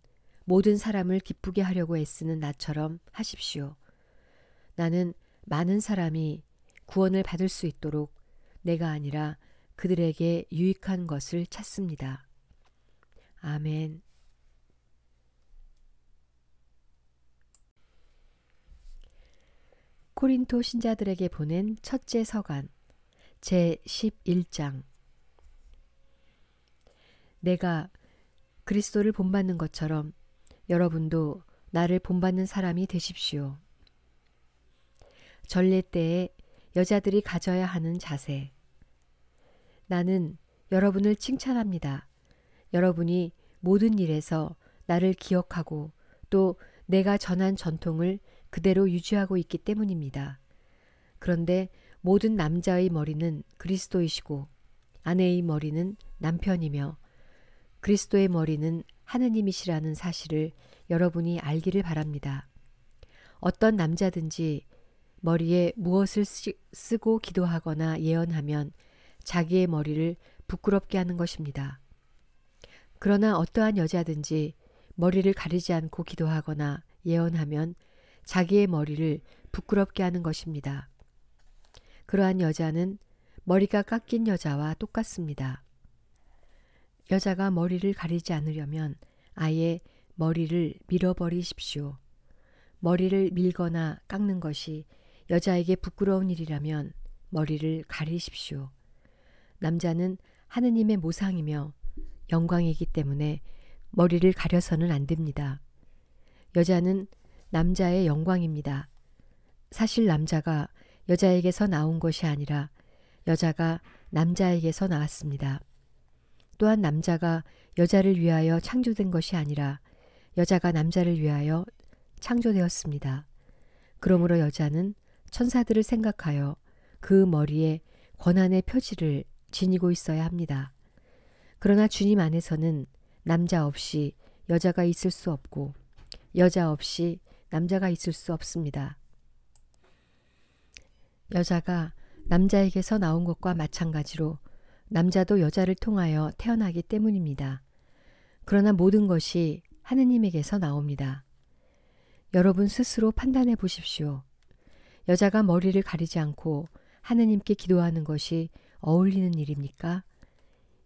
모든 사람을 기쁘게 하려고 애쓰는 나처럼 하십시오. 나는 많은 사람이 구원을 받을 수 있도록 내가 아니라 그들에게 유익한 것을 찾습니다. 아멘. 코린토 신자들에게 보낸 첫째 서간 제11장. 내가 그리스도를 본받는 것처럼 여러분도 나를 본받는 사람이 되십시오. 전례 때에 여자들이 가져야 하는 자세. 나는 여러분을 칭찬합니다. 여러분이 모든 일에서 나를 기억하고 또 내가 전한 전통을 그대로 유지하고 있기 때문입니다. 그런데 모든 남자의 머리는 그리스도이시고 아내의 머리는 남편이며 그리스도의 머리는 하느님이시라는 사실을 여러분이 알기를 바랍니다. 어떤 남자든지 머리에 무엇을 쓰고 기도하거나 예언하면 자기의 머리를 부끄럽게 하는 것입니다. 그러나 어떠한 여자든지 머리를 가리지 않고 기도하거나 예언하면 자기의 머리를 부끄럽게 하는 것입니다. 그러한 여자는 머리가 깎인 여자와 똑같습니다. 여자가 머리를 가리지 않으려면 아예 머리를 밀어버리십시오. 머리를 밀거나 깎는 것이 여자에게 부끄러운 일이라면 머리를 가리십시오. 남자는 하느님의 모상이며 영광이기 때문에 머리를 가려서는 안 됩니다. 여자는 남자의 영광입니다. 사실 남자가 여자에게서 나온 것이 아니라 여자가 남자에게서 나왔습니다. 또한 남자가 여자를 위하여 창조된 것이 아니라 여자가 남자를 위하여 창조되었습니다. 그러므로 여자는 천사들을 생각하여 그 머리에 권한의 표지를 지니고 있어야 합니다. 그러나 주님 안에서는 남자 없이 여자가 있을 수 없고 여자 없이 남자가 있을 수 없습니다. 여자가 남자에게서 나온 것과 마찬가지로 남자도 여자를 통하여 태어나기 때문입니다. 그러나 모든 것이 하느님에게서 나옵니다. 여러분 스스로 판단해 보십시오. 여자가 머리를 가리지 않고 하느님께 기도하는 것이 어울리는 일입니까?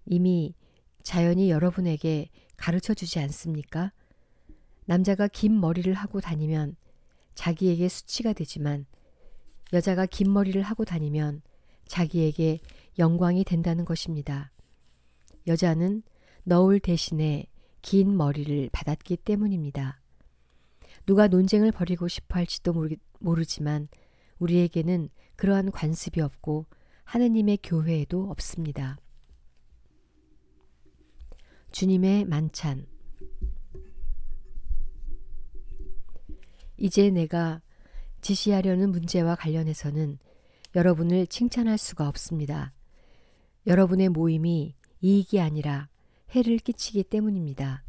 이미 자연이 여러분에게 가르쳐 주지 않습니까? 남자가 긴 머리를 하고 다니면 자기에게 수치가 되지만 여자가 긴 머리를 하고 다니면 자기에게 영광이 된다는 것입니다. 여자는 너울 대신에 긴 머리를 받았기 때문입니다. 누가 논쟁을 벌이고 싶어 할지도 모르지만 우리에게는 그러한 관습이 없고 하느님의 교회에도 없습니다. 주님의 만찬. 이제 내가 지시하려는 문제와 관련해서는 여러분을 칭찬할 수가 없습니다. 여러분의 모임이 이익이 아니라 해를 끼치기 때문입니다.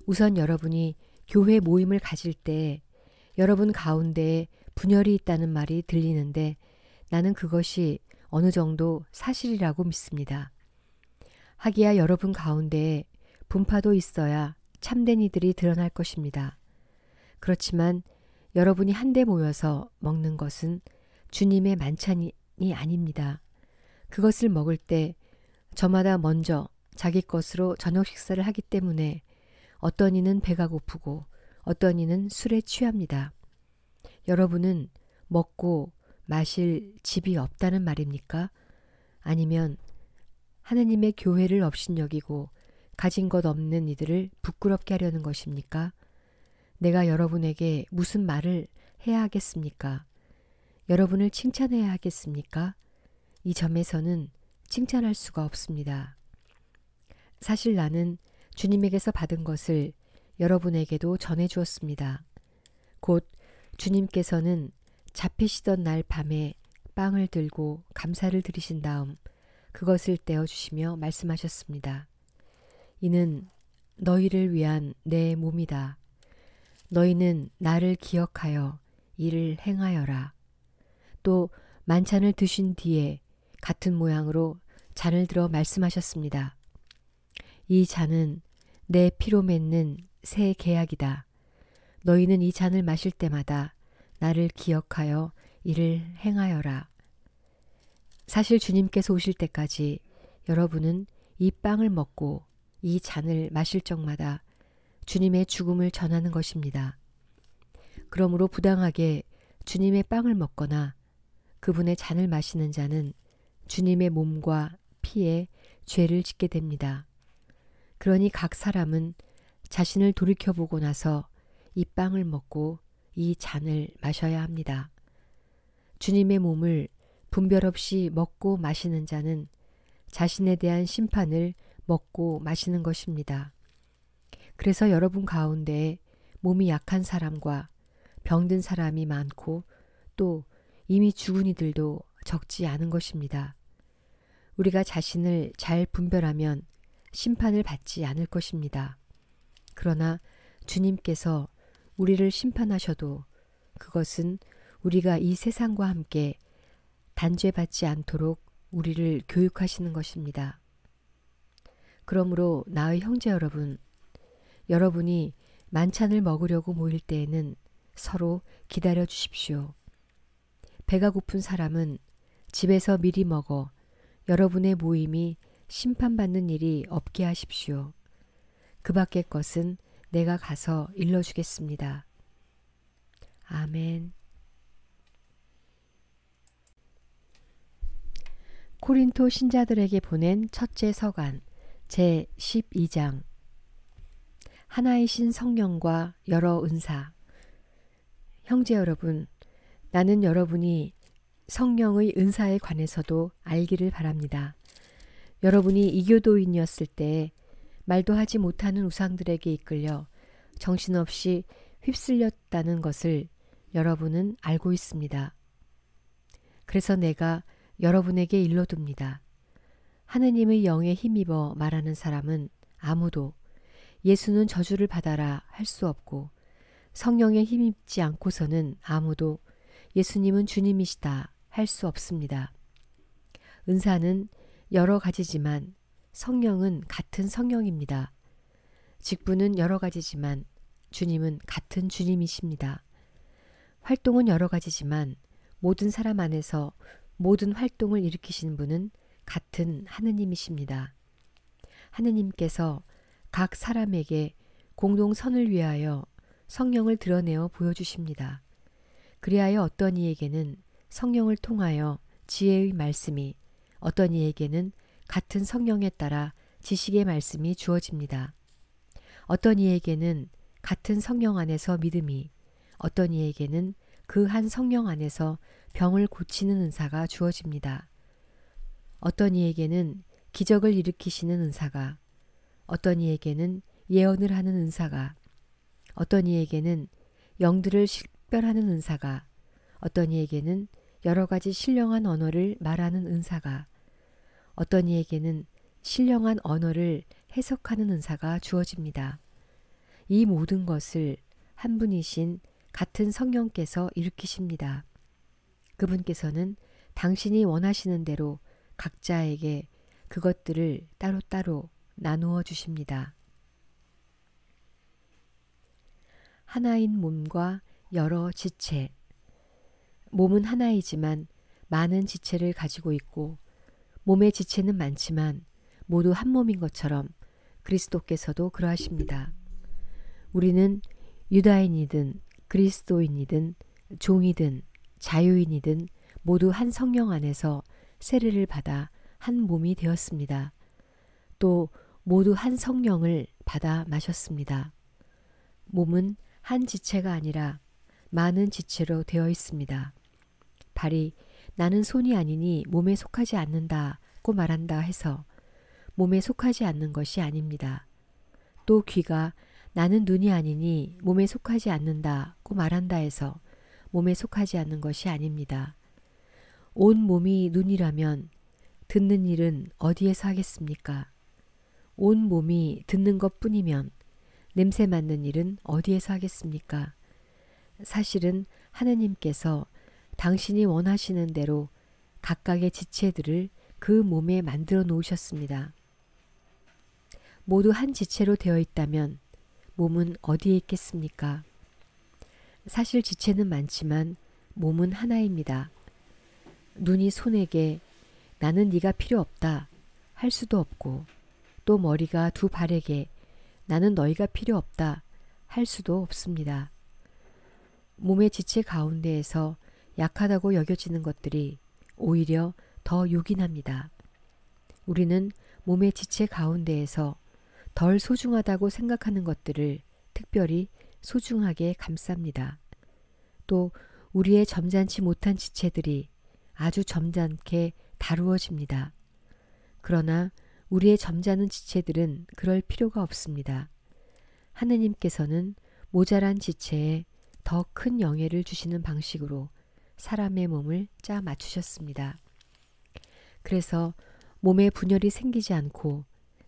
우선 여러분이 교회 모임을 가질 때 여러분 가운데에 분열이 있다는 말이 들리는데 나는 그것이 어느 정도 사실이라고 믿습니다. 하기야 여러분 가운데에 분파도 있어야 참된 이들이 드러날 것입니다. 그렇지만 여러분이 한데 모여서 먹는 것은 주님의 만찬이 아닙니다. 그것을 먹을 때 저마다 먼저 자기 것으로 저녁 식사를 하기 때문에 어떤 이는 배가 고프고 어떤 이는 술에 취합니다. 여러분은 먹고 마실 집이 없다는 말입니까? 아니면 하느님의 교회를 업신여기고 가진 것 없는 이들을 부끄럽게 하려는 것입니까? 내가 여러분에게 무슨 말을 해야 하겠습니까? 여러분을 칭찬해야 하겠습니까? 이 점에서는 칭찬할 수가 없습니다. 사실 나는 주님에게서 받은 것을 여러분에게도 전해 주었습니다. 곧 주님께서는 잡히시던 날 밤에 빵을 들고 감사를 드리신 다음 그것을 떼어 주시며 말씀하셨습니다. 이는 너희를 위한 내 몸이다. 너희는 나를 기억하여 이를 행하여라. 또 만찬을 드신 뒤에 같은 모양으로 잔을 들어 말씀하셨습니다. 이 잔은 내 피로 맺는 새 계약이다. 너희는 이 잔을 마실 때마다 나를 기억하여 이를 행하여라. 사실 주님께서 오실 때까지 여러분은 이 빵을 먹고 이 잔을 마실 적마다 주님의 죽음을 전하는 것입니다. 그러므로 부당하게 주님의 빵을 먹거나 그분의 잔을 마시는 자는 주님의 몸과 피에 죄를 짓게 됩니다. 그러니 각 사람은 자신을 돌이켜보고 나서 이 빵을 먹고 이 잔을 마셔야 합니다. 주님의 몸을 분별 없이 먹고 마시는 자는 자신에 대한 심판을 먹고 마시는 것입니다. 그래서 여러분 가운데 몸이 약한 사람과 병든 사람이 많고 또 이미 죽은 이들도 적지 않은 것입니다. 우리가 자신을 잘 분별하면 심판을 받지 않을 것입니다. 그러나 주님께서 우리를 심판하셔도 그것은 우리가 이 세상과 함께 단죄받지 않도록 우리를 교육하시는 것입니다. 그러므로 나의 형제 여러분, 여러분이 만찬을 먹으려고 모일 때에는 서로 기다려 주십시오. 배가 고픈 사람은 집에서 미리 먹어 여러분의 모임이 심판받는 일이 없게 하십시오. 그 밖의 것은 내가 가서 일러주겠습니다. 아멘. 코린토 신자들에게 보낸 첫째 서간 제 12장. 하나이신 성령과 여러 은사. 형제 여러분, 나는 여러분이 성령의 은사에 관해서도 알기를 바랍니다. 여러분이 이교도인이었을 때 말도 하지 못하는 우상들에게 이끌려 정신없이 휩쓸렸다는 것을 여러분은 알고 있습니다. 그래서 내가 여러분에게 일러둡니다. 하느님의 영에 힘입어 말하는 사람은 아무도 예수는 저주를 받아라 할 수 없고 성령에 힘입지 않고서는 아무도 예수님은 주님이시다 할 수 없습니다. 은사는 여러 가지지만 성령은 같은 성령입니다. 직분은 여러 가지지만 주님은 같은 주님이십니다. 활동은 여러 가지지만 모든 사람 안에서 모든 활동을 일으키신 분은 같은 하느님이십니다. 하느님께서 각 사람에게 공동선을 위하여 성령을 드러내어 보여주십니다. 그리하여 어떤 이에게는 성령을 통하여 지혜의 말씀이, 어떤 이에게는 같은 성령에 따라 지식의 말씀이 주어집니다. 어떤 이에게는 같은 성령 안에서 믿음이, 어떤 이에게는 그 한 성령 안에서 병을 고치는 은사가 주어집니다. 어떤 이에게는 기적을 일으키시는 은사가, 어떤 이에게는 예언을 하는 은사가, 어떤 이에게는 영들을 식별하는 은사가, 어떤 이에게는 여러 가지 신령한 언어를 말하는 은사가, 어떤 이에게는 신령한 언어를 해석하는 은사가 주어집니다. 이 모든 것을 한 분이신 같은 성령께서 일으키십니다. 그분께서는 당신이 원하시는 대로 각자에게 그것들을 따로따로 나누어 주십니다. 하나인 몸과 여러 지체. 몸은 하나이지만 많은 지체를 가지고 있고 몸의 지체는 많지만 모두 한 몸인 것처럼 그리스도께서도 그러하십니다. 우리는 유다인이든 그리스도인이든 종이든 자유인이든 모두 한 성령 안에서 세례를 받아 한 몸이 되었습니다. 또 모두 한 성령을 받아 마셨습니다. 몸은 한 지체가 아니라 많은 지체로 되어 있습니다. 발이 나는 손이 아니니 몸에 속하지 않는다고 말한다 해서 몸에 속하지 않는 것이 아닙니다. 또 귀가 나는 눈이 아니니 몸에 속하지 않는다고 말한다 해서 몸에 속하지 않는 것이 아닙니다. 온 몸이 눈이라면 듣는 일은 어디에서 하겠습니까? 온 몸이 듣는 것뿐이면 냄새 맡는 일은 어디에서 하겠습니까? 사실은 하느님께서 당신이 원하시는 대로 각각의 지체들을 그 몸에 만들어 놓으셨습니다. 모두 한 지체로 되어 있다면 몸은 어디에 있겠습니까? 사실 지체는 많지만 몸은 하나입니다. 눈이 손에게 나는 네가 필요 없다 할 수도 없고 또 머리가 두 발에게 나는 너희가 필요 없다 할 수도 없습니다. 몸의 지체 가운데에서 약하다고 여겨지는 것들이 오히려 더 요긴합니다. 우리는 몸의 지체 가운데에서 덜 소중하다고 생각하는 것들을 특별히 소중하게 감쌉니다. 또 우리의 점잖지 못한 지체들이 아주 점잖게 다루어집니다. 그러나 우리의 점잖은 지체들은 그럴 필요가 없습니다. 하느님께서는 모자란 지체에 더 큰 영예를 주시는 방식으로 사람의 몸을 짜 맞추셨습니다. 그래서 몸에 분열이 생기지 않고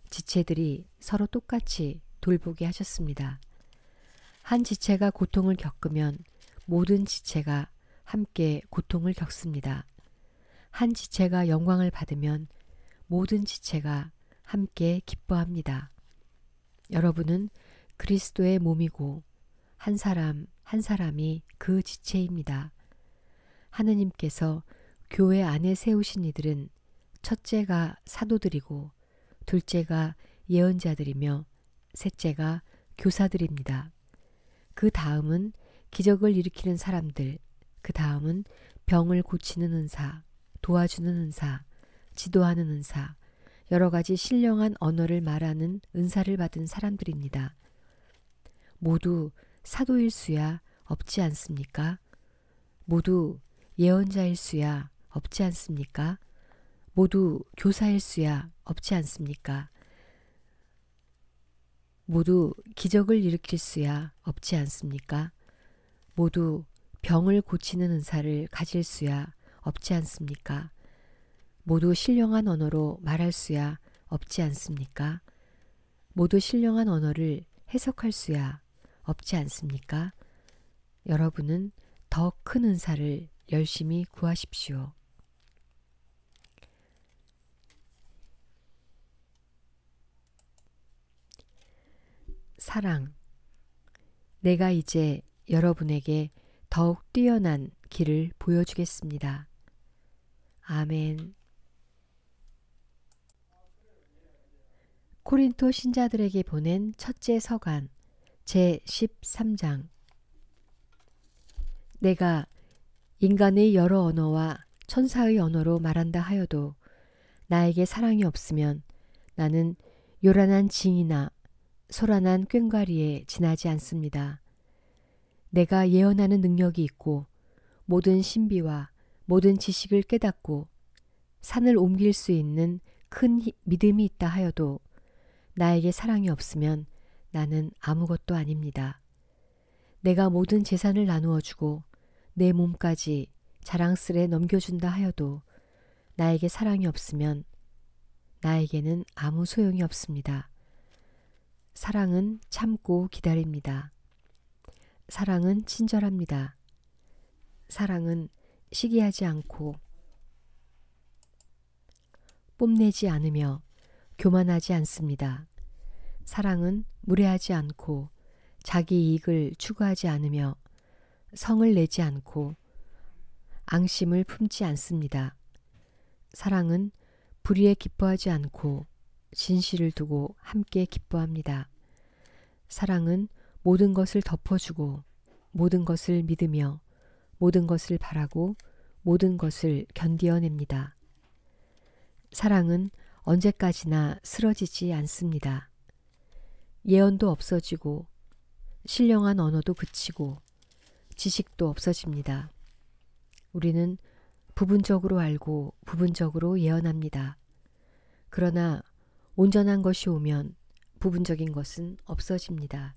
지체들이 서로 똑같이 돌보게 하셨습니다. 한 지체가 고통을 겪으면 모든 지체가 함께 고통을 겪습니다. 한 지체가 영광을 받으면 모든 지체가 함께 기뻐합니다. 여러분은 그리스도의 몸이고 한 사람 한 사람이 그 지체입니다. 하느님께서 교회 안에 세우신 이들은 첫째가 사도들이고 둘째가 예언자들이며 셋째가 교사들입니다. 그 다음은 기적을 일으키는 사람들, 그 다음은 병을 고치는 은사, 도와주는 은사, 지도하는 은사, 여러 가지 신령한 언어를 말하는 은사를 받은 사람들입니다. 모두 사도일 수야 없지 않습니까? 모두 예언자일 수야 없지 않습니까? 모두 교사일 수야 없지 않습니까? 모두 기적을 일으킬 수야 없지 않습니까? 모두 병을 고치는 은사를 가질 수야 없지 않습니까? 모두 신령한 언어로 말할 수야 없지 않습니까? 모두 신령한 언어를 해석할 수야 없지 않습니까? 여러분은 더 큰 은사를 열심히 구하십시오. 사랑. 내가 이제 여러분에게 더욱 뛰어난 길을 보여주겠습니다. 아멘. 코린토 신자들에게 보낸 첫째 서간 제13장. 내가 인간의 여러 언어와 천사의 언어로 말한다 하여도 나에게 사랑이 없으면 나는 요란한 징이나 소란한 꽹과리에 지나지 않습니다. 내가 예언하는 능력이 있고 모든 신비와 모든 지식을 깨닫고 산을 옮길 수 있는 큰 믿음이 있다 하여도 나에게 사랑이 없으면 나는 아무것도 아닙니다. 내가 모든 재산을 나누어 주고 내 몸까지 자랑스레 넘겨준다 하여도 나에게 사랑이 없으면 나에게는 아무 소용이 없습니다. 사랑은 참고 기다립니다. 사랑은 친절합니다. 사랑은 시기하지 않고 뽐내지 않으며 교만하지 않습니다. 사랑은 무례하지 않고 자기 이익을 추구하지 않으며 성을 내지 않고 앙심을 품지 않습니다. 사랑은 불의에 기뻐하지 않고 진실을 두고 함께 기뻐합니다. 사랑은 모든 것을 덮어주고 모든 것을 믿으며 모든 것을 바라고 모든 것을 견디어냅니다. 사랑은 언제까지나 쓰러지지 않습니다. 예언도 없어지고 신령한 언어도 그치고 지식도 없어집니다. 우리는 부분적으로 알고 부분적으로 예언합니다. 그러나 온전한 것이 오면 부분적인 것은 없어집니다.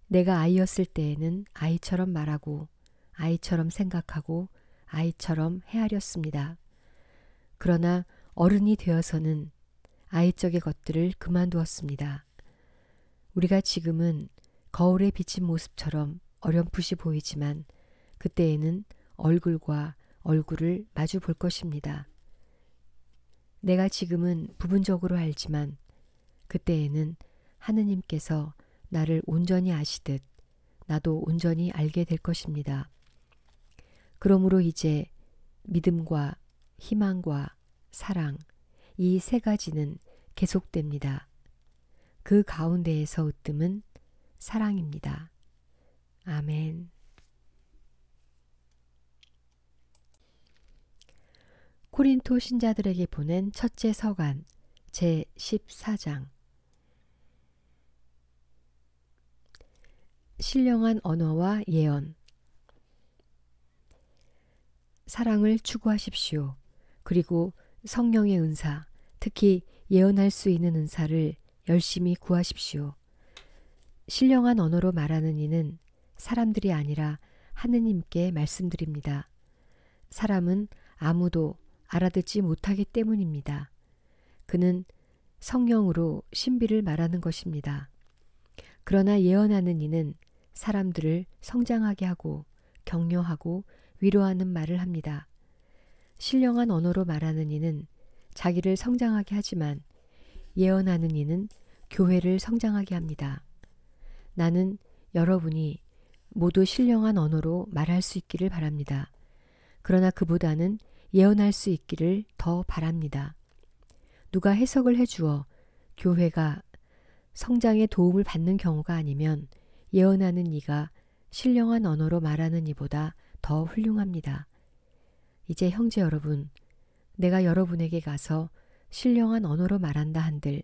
내가 아이였을 때에는 아이처럼 말하고 아이처럼 생각하고 아이처럼 헤아렸습니다. 그러나 어른이 되어서는 아이적의 것들을 그만두었습니다. 우리가 지금은 거울에 비친 모습처럼 어렴풋이 보이지만 그때에는 얼굴과 얼굴을 마주 볼 것입니다. 내가 지금은 부분적으로 알지만 그때에는 하느님께서 나를 온전히 아시듯 나도 온전히 알게 될 것입니다. 그러므로 이제 믿음과 희망과 사랑, 이 세 가지는 계속됩니다. 그 가운데에서 으뜸은 사랑입니다. 아멘. 코린토 신자들에게 보낸 첫째 서간 제 14장. 신령한 언어와 예언. 사랑을 추구하십시오. 그리고 성령의 은사, 특히 예언할 수 있는 은사를 열심히 구하십시오. 신령한 언어로 말하는 이는 사람들이 아니라 하느님께 말씀드립니다. 사람은 아무도 알아듣지 못하기 때문입니다. 그는 성령으로 신비를 말하는 것입니다. 그러나 예언하는 이는 사람들을 성장하게 하고 격려하고 위로하는 말을 합니다. 신령한 언어로 말하는 이는 자기를 성장하게 하지만 예언하는 이는 교회를 성장하게 합니다. 나는 여러분이 모두 신령한 언어로 말할 수 있기를 바랍니다. 그러나 그보다는 예언할 수 있기를 더 바랍니다. 누가 해석을 해주어 교회가 성장에 도움을 받는 경우가 아니면 예언하는 이가 신령한 언어로 말하는 이보다 더 훌륭합니다. 이제 형제 여러분, 내가 여러분에게 가서 신령한 언어로 말한다 한들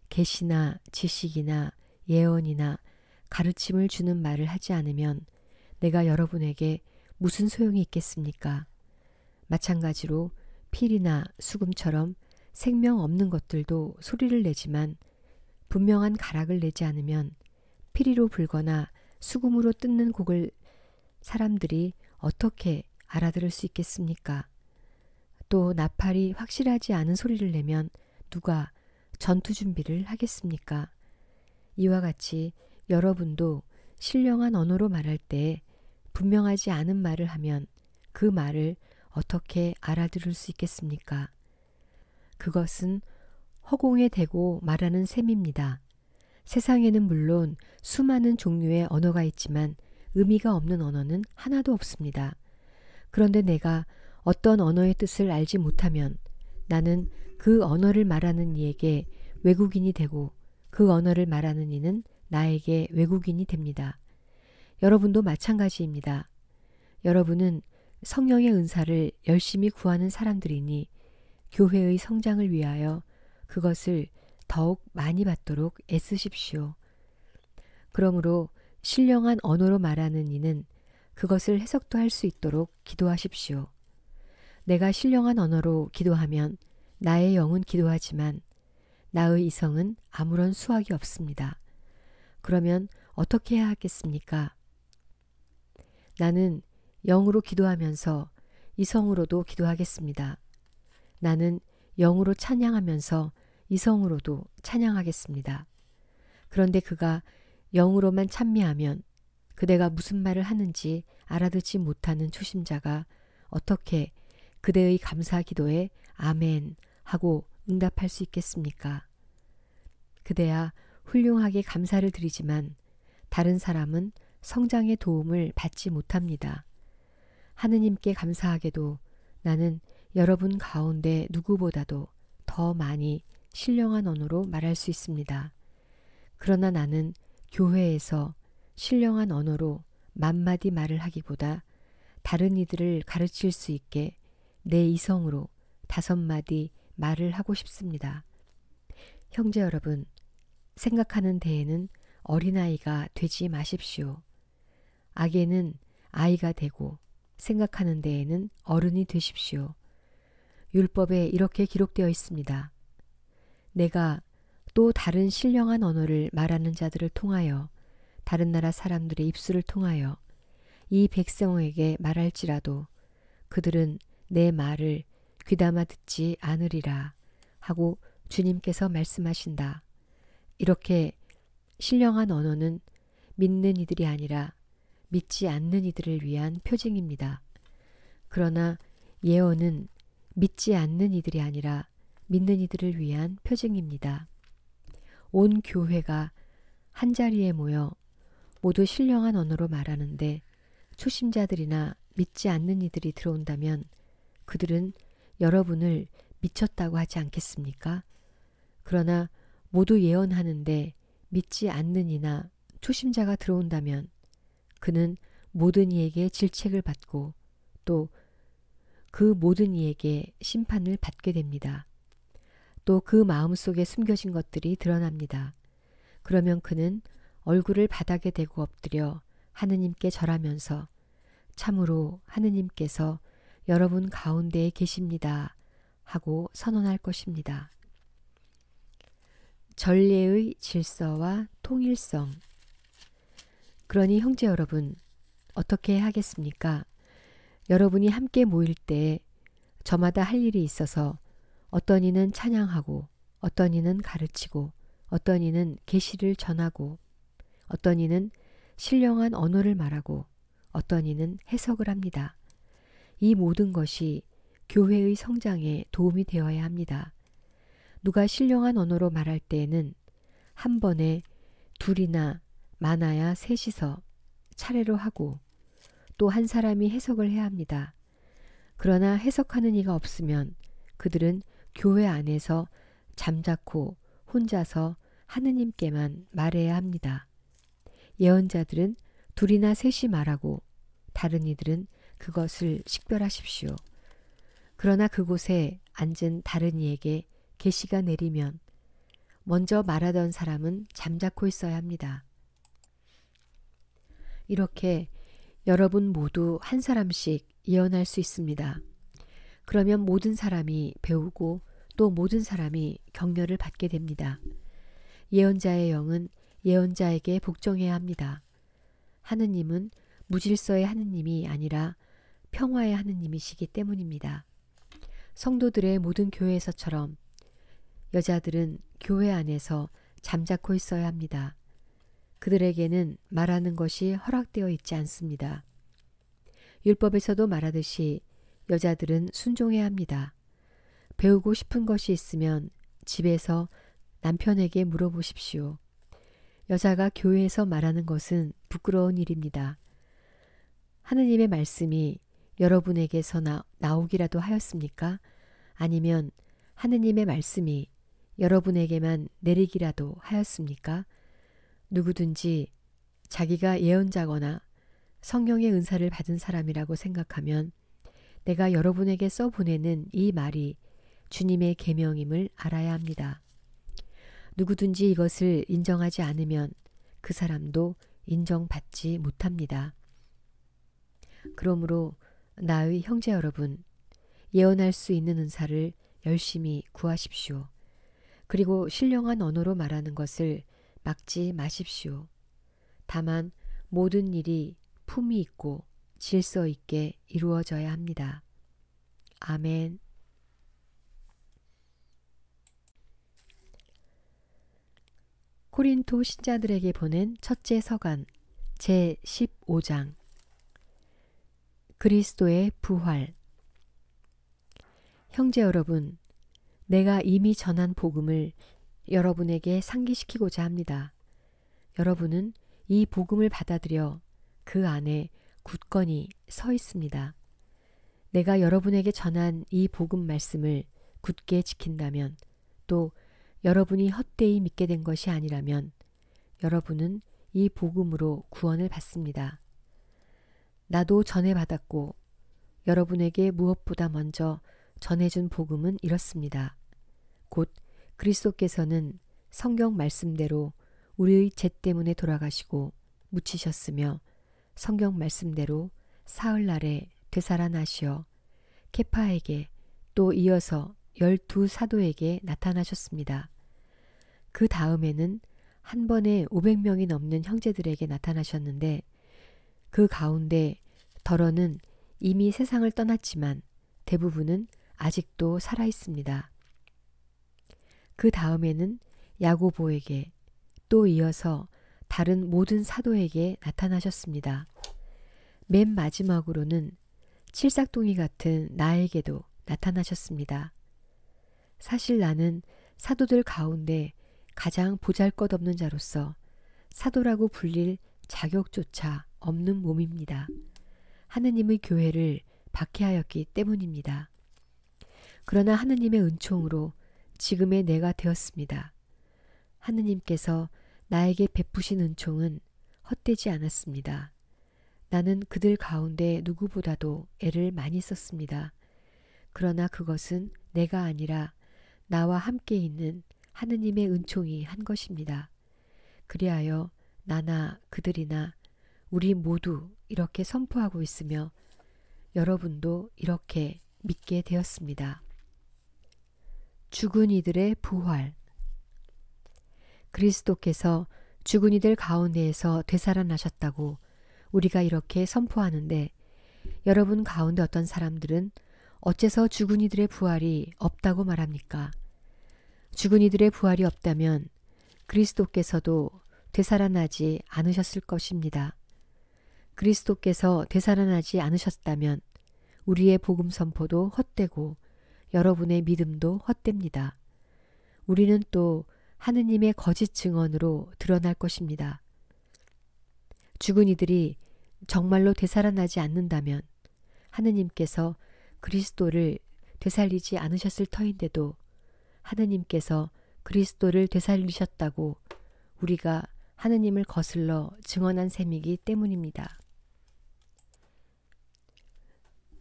계시나 지식이나 예언이나 가르침을 주는 말을 하지 않으면 내가 여러분에게 무슨 소용이 있겠습니까? 마찬가지로 필이나 수금처럼 생명 없는 것들도 소리를 내지만 분명한 가락을 내지 않으면 피리로 불거나 수금으로 뜯는 곡을 사람들이 어떻게 알아들을 수 있겠습니까? 또 나팔이 확실하지 않은 소리를 내면 누가 전투 준비를 하겠습니까? 이와 같이 여러분도 신령한 언어로 말할 때 분명하지 않은 말을 하면 그 말을 어떻게 알아들을 수 있겠습니까? 그것은 허공에 대고 말하는 셈입니다. 세상에는 물론 수많은 종류의 언어가 있지만 의미가 없는 언어는 하나도 없습니다. 그런데 내가 어떤 언어의 뜻을 알지 못하면 나는 그 언어를 말하는 이에게 외국인이 되고 그 언어를 말하는 이는 나에게 외국인이 됩니다. 여러분도 마찬가지입니다. 여러분은 성령의 은사를 열심히 구하는 사람들이니 교회의 성장을 위하여 그것을 더욱 많이 받도록 애쓰십시오. 그러므로 신령한 언어로 말하는 이는 그것을 해석도 할 수 있도록 기도하십시오. 내가 신령한 언어로 기도하면 나의 영은 기도하지만 나의 이성은 아무런 수확이 없습니다. 그러면 어떻게 해야 하겠습니까? 나는 영으로 기도하면서 이성으로도 기도하겠습니다. 나는 영으로 찬양하면서 이성으로도 찬양하겠습니다. 그런데 그가 영으로만 찬미하면 그대가 무슨 말을 하는지 알아듣지 못하는 초심자가 어떻게 그대의 감사 기도에 아멘 하고 응답할 수 있겠습니까? 그대야 훌륭하게 감사를 드리지만 다른 사람은 성장의 도움을 받지 못합니다. 하느님께 감사하게도 나는 여러분 가운데 누구보다도 더 많이 신령한 언어로 말할 수 있습니다. 그러나 나는 교회에서 신령한 언어로 만마디 말을 하기보다 다른 이들을 가르칠 수 있게 내 이성으로 5마디 말을 하고 싶습니다. 형제 여러분, 생각하는 데에는 어린아이가 되지 마십시오. 악에는 아이가 되고 생각하는 데에는 어른이 되십시오. 율법에 이렇게 기록되어 있습니다. 내가 또 다른 신령한 언어를 말하는 자들을 통하여 다른 나라 사람들의 입술을 통하여 이 백성에게 말할지라도 그들은 내 말을 귀담아 듣지 않으리라 하고 주님께서 말씀하신다. 이렇게 신령한 언어는 믿는 이들이 아니라 믿지 않는 이들을 위한 표징입니다. 그러나 예언은 믿지 않는 이들이 아니라 믿는 이들을 위한 표징입니다. 온 교회가 한자리에 모여 모두 신령한 언어로 말하는데 초심자들이나 믿지 않는 이들이 들어온다면 그들은 여러분을 미쳤다고 하지 않겠습니까? 그러나 모두 예언하는데 믿지 않는 이나 초심자가 들어온다면 그는 모든 이에게 질책을 받고 또 그 모든 이에게 심판을 받게 됩니다. 또 그 마음속에 숨겨진 것들이 드러납니다. 그러면 그는 얼굴을 바닥에 대고 엎드려 하느님께 절하면서 참으로 하느님께서 여러분 가운데에 계십니다 하고 선언할 것입니다. 전례의 질서와 통일성. 그러니 형제 여러분, 어떻게 하겠습니까? 여러분이 함께 모일 때 저마다 할 일이 있어서 어떤 이는 찬양하고 어떤 이는 가르치고 어떤 이는 계시를 전하고 어떤 이는 신령한 언어를 말하고 어떤 이는 해석을 합니다. 이 모든 것이 교회의 성장에 도움이 되어야 합니다. 누가 신령한 언어로 말할 때에는 한 번에 둘이나 많아야 셋이서 차례로 하고 또 한 사람이 해석을 해야 합니다. 그러나 해석하는 이가 없으면 그들은 교회 안에서 잠자코 혼자서 하느님께만 말해야 합니다. 예언자들은 둘이나 셋이 말하고 다른 이들은 그것을 식별하십시오. 그러나 그곳에 앉은 다른 이에게 계시가 내리면 먼저 말하던 사람은 잠자코 있어야 합니다. 이렇게 여러분 모두 한 사람씩 예언할 수 있습니다. 그러면 모든 사람이 배우고 또 모든 사람이 격려를 받게 됩니다. 예언자의 영은 예언자에게 복종해야 합니다. 하느님은 무질서의 하느님이 아니라 평화의 하느님이시기 때문입니다. 성도들의 모든 교회에서처럼 여자들은 교회 안에서 잠자코 있어야 합니다. 그들에게는 말하는 것이 허락되어 있지 않습니다. 율법에서도 말하듯이 여자들은 순종해야 합니다. 배우고 싶은 것이 있으면 집에서 남편에게 물어보십시오. 여자가 교회에서 말하는 것은 부끄러운 일입니다. 하느님의 말씀이 여러분에게서 나오기라도 하였습니까? 아니면 하느님의 말씀이 여러분에게만 내리기라도 하였습니까? 누구든지 자기가 예언자거나 성령의 은사를 받은 사람이라고 생각하면 내가 여러분에게 써보내는 이 말이 주님의 계명임을 알아야 합니다. 누구든지 이것을 인정하지 않으면 그 사람도 인정받지 못합니다. 그러므로 나의 형제 여러분, 예언할 수 있는 은사를 열심히 구하십시오. 그리고 신령한 언어로 말하는 것을 막지 마십시오. 다만 모든 일이 품이 있고 질서 있게 이루어져야 합니다. 아멘. 코린토 신자들에게 보낸 첫째 서간 제15장 그리스도의 부활. 형제 여러분, 내가 이미 전한 복음을 여러분에게 상기시키고자 합니다. 여러분은 이 복음을 받아들여 그 안에 굳건히 서 있습니다. 내가 여러분에게 전한 이 복음 말씀을 굳게 지킨다면, 또 여러분이 헛되이 믿게 된 것이 아니라면 여러분은 이 복음으로 구원을 받습니다. 나도 전해받았고 여러분에게 무엇보다 먼저 전해준 복음은 이렇습니다. 곧 그리스도께서는 성경 말씀대로 우리의 죄 때문에 돌아가시고 묻히셨으며 성경 말씀대로 사흘날에 되살아나시어 케파에게 또 이어서 12 사도에게 나타나셨습니다. 그 다음에는 한 번에 500명이 넘는 형제들에게 나타나셨는데 그 가운데 덜어는 이미 세상을 떠났지만 대부분은 아직도 살아 있습니다. 그 다음에는 야고보에게 또 이어서 다른 모든 사도에게 나타나셨습니다. 맨 마지막으로는 칠삭둥이 같은 나에게도 나타나셨습니다. 사실 나는 사도들 가운데 가장 보잘것없는 자로서 사도라고 불릴 자격조차 없는 몸입니다. 하느님의 교회를 박해하였기 때문입니다. 그러나 하느님의 은총으로 지금의 내가 되었습니다. 하느님께서 나에게 베푸신 은총은 헛되지 않았습니다. 나는 그들 가운데 누구보다도 애를 많이 썼습니다. 그러나 그것은 내가 아니라 나와 함께 있는 하느님의 은총이 한 것입니다. 그리하여 나나 그들이나 우리 모두 이렇게 선포하고 있으며 여러분도 이렇게 믿게 되었습니다. 죽은 이들의 부활. 그리스도께서 죽은 이들 가운데에서 되살아나셨다고 우리가 이렇게 선포하는데 여러분 가운데 어떤 사람들은 어째서 죽은 이들의 부활이 없다고 말합니까? 죽은 이들의 부활이 없다면 그리스도께서도 되살아나지 않으셨을 것입니다. 그리스도께서 되살아나지 않으셨다면 우리의 복음 선포도 헛되고 여러분의 믿음도 헛됩니다. 우리는 또 하느님의 거짓 증언으로 드러날 것입니다. 죽은 이들이 정말로 되살아나지 않는다면 하느님께서 그리스도를 되살리지 않으셨을 터인데도 하느님께서 그리스도를 되살리셨다고 우리가 하느님을 거슬러 증언한 셈이기 때문입니다.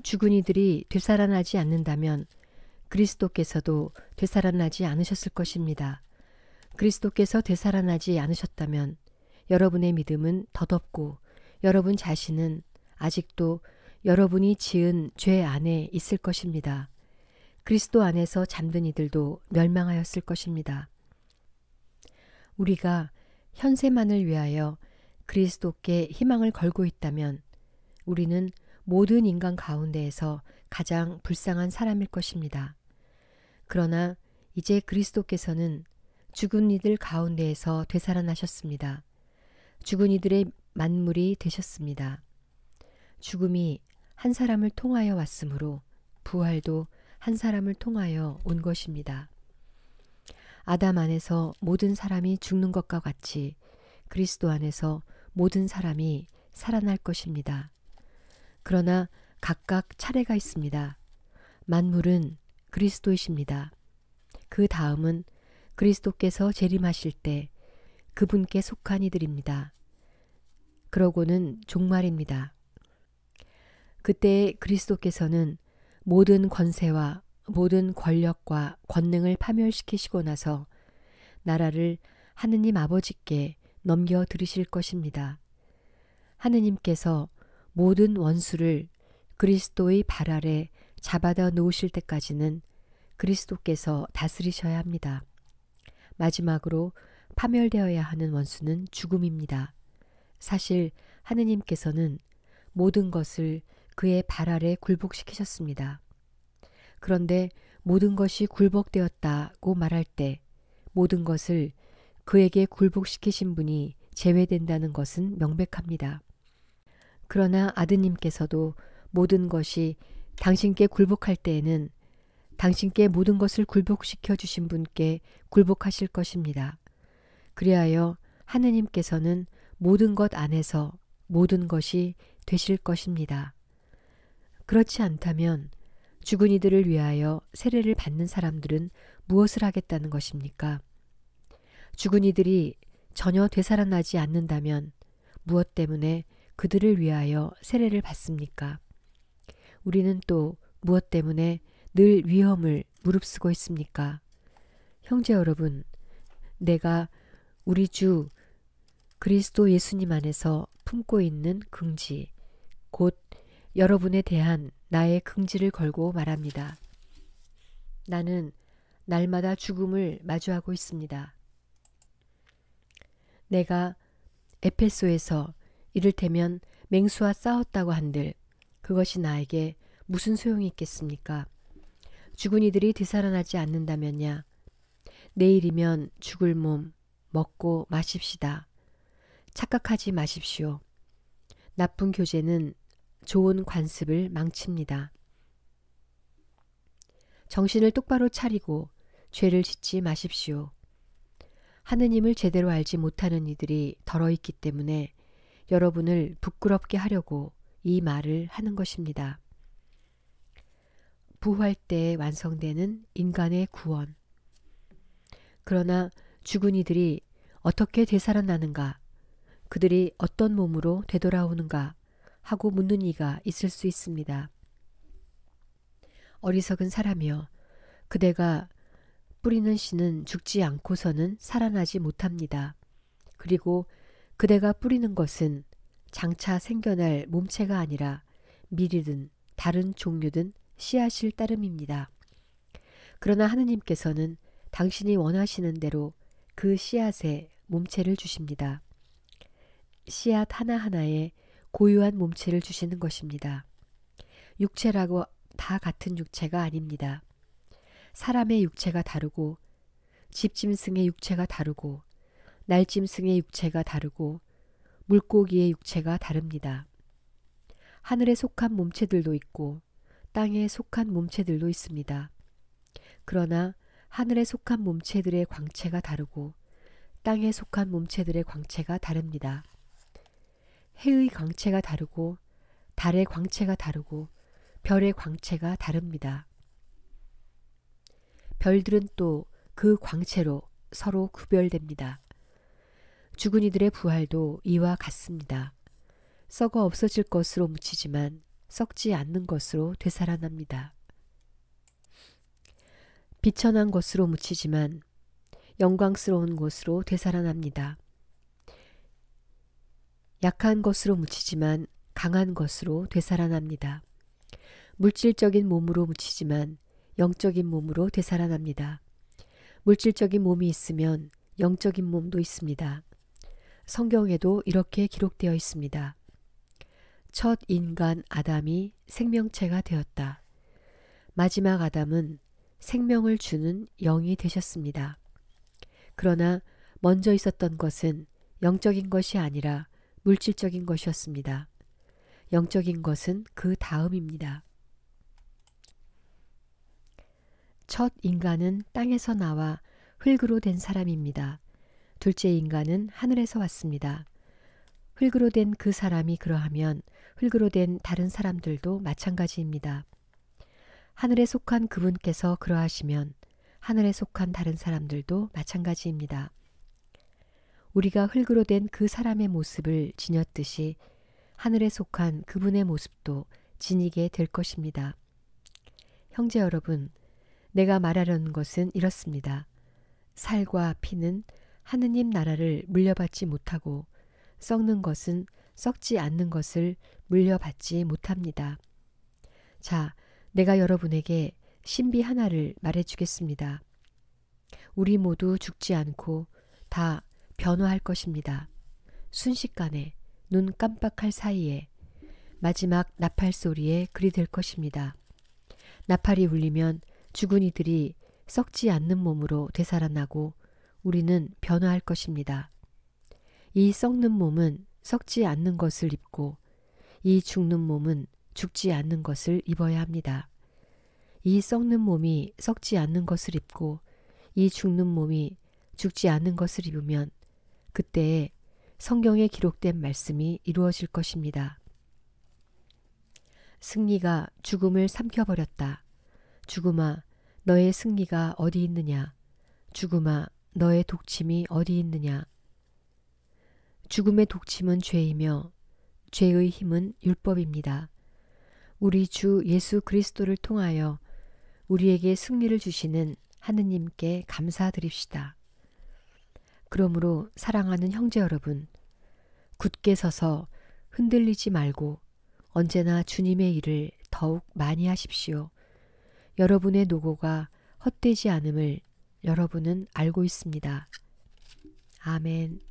죽은 이들이 되살아나지 않는다면 그리스도께서도 되살아나지 않으셨을 것입니다. 그리스도께서 되살아나지 않으셨다면 여러분의 믿음은 덧없고 여러분 자신은 아직도 여러분이 지은 죄 안에 있을 것입니다. 그리스도 안에서 잠든 이들도 멸망하였을 것입니다. 우리가 현세만을 위하여 그리스도께 희망을 걸고 있다면 우리는 모든 인간 가운데에서 가장 불쌍한 사람일 것입니다. 그러나 이제 그리스도께서는 죽은 이들 가운데에서 되살아나셨습니다. 죽은 이들의 만물이 되셨습니다. 죽음이 한 사람을 통하여 왔으므로 부활도 한 사람을 통하여 온 것입니다. 아담 안에서 모든 사람이 죽는 것과 같이 그리스도 안에서 모든 사람이 살아날 것입니다. 그러나 각각 차례가 있습니다. 만물은 그리스도이십니다. 그 다음은 그리스도께서 재림하실 때 그분께 속한 이들입니다. 그러고는 종말입니다. 그때 그리스도께서는 모든 권세와 모든 권력과 권능을 파멸시키시고 나서 나라를 하느님 아버지께 넘겨드리실 것입니다. 하느님께서 모든 원수를 그리스도의 발 아래 잡아다 놓으실 때까지는 그리스도께서 다스리셔야 합니다. 마지막으로 파멸되어야 하는 원수는 죽음입니다. 사실 하느님께서는 모든 것을 그의 발 아래 굴복시키셨습니다. 그런데 모든 것이 굴복되었다고 말할 때 모든 것을 그에게 굴복시키신 분이 제외된다는 것은 명백합니다. 그러나 아드님께서도 모든 것이 당신께 굴복할 때에는 당신께 모든 것을 굴복시켜 주신 분께 굴복하실 것입니다. 그리하여 하느님께서는 모든 것 안에서 모든 것이 되실 것입니다. 그렇지 않다면 죽은 이들을 위하여 세례를 받는 사람들은 무엇을 하겠다는 것입니까? 죽은 이들이 전혀 되살아나지 않는다면 무엇 때문에 그들을 위하여 세례를 받습니까? 우리는 또 무엇 때문에 늘 위험을 무릅쓰고 있습니까? 형제 여러분, 내가 우리 주 그리스도 예수님 안에서 품고 있는 긍지, 곧 여러분에 대한 나의 긍지를 걸고 말합니다. 나는 날마다 죽음을 마주하고 있습니다. 내가 에페소에서 이를테면 맹수와 싸웠다고 한들 그것이 나에게 무슨 소용이 있겠습니까? 죽은 이들이 되살아나지 않는다면야 내일이면 죽을 몸 먹고 마십시다. 착각하지 마십시오. 나쁜 교제는 좋은 관습을 망칩니다. 정신을 똑바로 차리고 죄를 짓지 마십시오. 하느님을 제대로 알지 못하는 이들이 덜어있기 때문에 여러분을 부끄럽게 하려고 이 말을 하는 것입니다. 부활 때 완성되는 인간의 구원. 그러나 죽은 이들이 어떻게 되살아나는가, 그들이 어떤 몸으로 되돌아오는가 하고 묻는 이가 있을 수 있습니다. 어리석은 사람이여, 그대가 뿌리는 씨는 죽지 않고서는 살아나지 못합니다. 그리고 그대가 뿌리는 것은 장차 생겨날 몸체가 아니라 밀이든 다른 종류든 씨앗일 따름입니다. 그러나 하느님께서는 당신이 원하시는 대로 그 씨앗에 몸체를 주십니다. 씨앗 하나하나에 고유한 몸체를 주시는 것입니다. 육체라고 다 같은 육체가 아닙니다. 사람의 육체가 다르고 집짐승의 육체가 다르고 날짐승의 육체가 다르고 물고기의 육체가 다릅니다. 하늘에 속한 몸체들도 있고 땅에 속한 몸체들도 있습니다. 그러나 하늘에 속한 몸체들의 광채가 다르고 땅에 속한 몸체들의 광채가 다릅니다. 해의 광채가 다르고 달의 광채가 다르고 별의 광채가 다릅니다. 별들은 또 그 광채로 서로 구별됩니다. 죽은 이들의 부활도 이와 같습니다. 썩어 없어질 것으로 묻히지만 썩지 않는 것으로 되살아납니다. 비천한 것으로 묻히지만 영광스러운 것으로 되살아납니다. 약한 것으로 묻히지만 강한 것으로 되살아납니다. 물질적인 몸으로 묻히지만 영적인 몸으로 되살아납니다. 물질적인 몸이 있으면 영적인 몸도 있습니다. 성경에도 이렇게 기록되어 있습니다. 첫 인간 아담이 생명체가 되었다. 마지막 아담은 생명을 주는 영이 되셨습니다. 그러나 먼저 있었던 것은 영적인 것이 아니라 물질적인 것이었습니다. 영적인 것은 그 다음입니다. 첫 인간은 땅에서 나와 흙으로 된 사람입니다. 둘째 인간은 하늘에서 왔습니다. 흙으로 된 그 사람이 그러하면 흙으로 된 다른 사람들도 마찬가지입니다. 하늘에 속한 그분께서 그러하시면 하늘에 속한 다른 사람들도 마찬가지입니다. 우리가 흙으로 된 그 사람의 모습을 지녔듯이 하늘에 속한 그분의 모습도 지니게 될 것입니다. 형제 여러분, 내가 말하려는 것은 이렇습니다. 살과 피는 하느님 나라를 물려받지 못하고 썩는 것은 썩지 않는 것을 물려받지 못합니다. 자, 내가 여러분에게 신비 하나를 말해주겠습니다. 우리 모두 죽지 않고 다 변화할 것입니다. 순식간에 눈 깜빡할 사이에 마지막 나팔 소리에 그리 될 것입니다. 나팔이 울리면 죽은 이들이 썩지 않는 몸으로 되살아나고 우리는 변화할 것입니다. 이 썩는 몸은 썩지 않는 것을 입고 이 죽는 몸은 죽지 않는 것을 입어야 합니다. 이 썩는 몸이 썩지 않는 것을 입고 이 죽는 몸이 죽지 않는 것을 입으면 그때에 성경에 기록된 말씀이 이루어질 것입니다. 승리가 죽음을 삼켜버렸다. 죽음아, 너의 승리가 어디 있느냐? 죽음아, 너의 독침이 어디 있느냐? 죽음의 독침은 죄이며 죄의 힘은 율법입니다. 우리 주 예수 그리스도를 통하여 우리에게 승리를 주시는 하느님께 감사드립시다. 그러므로 사랑하는 형제 여러분, 굳게 서서 흔들리지 말고 언제나 주님의 일을 더욱 많이 하십시오. 여러분의 노고가 헛되지 않음을 여러분은 알고 있습니다. 아멘.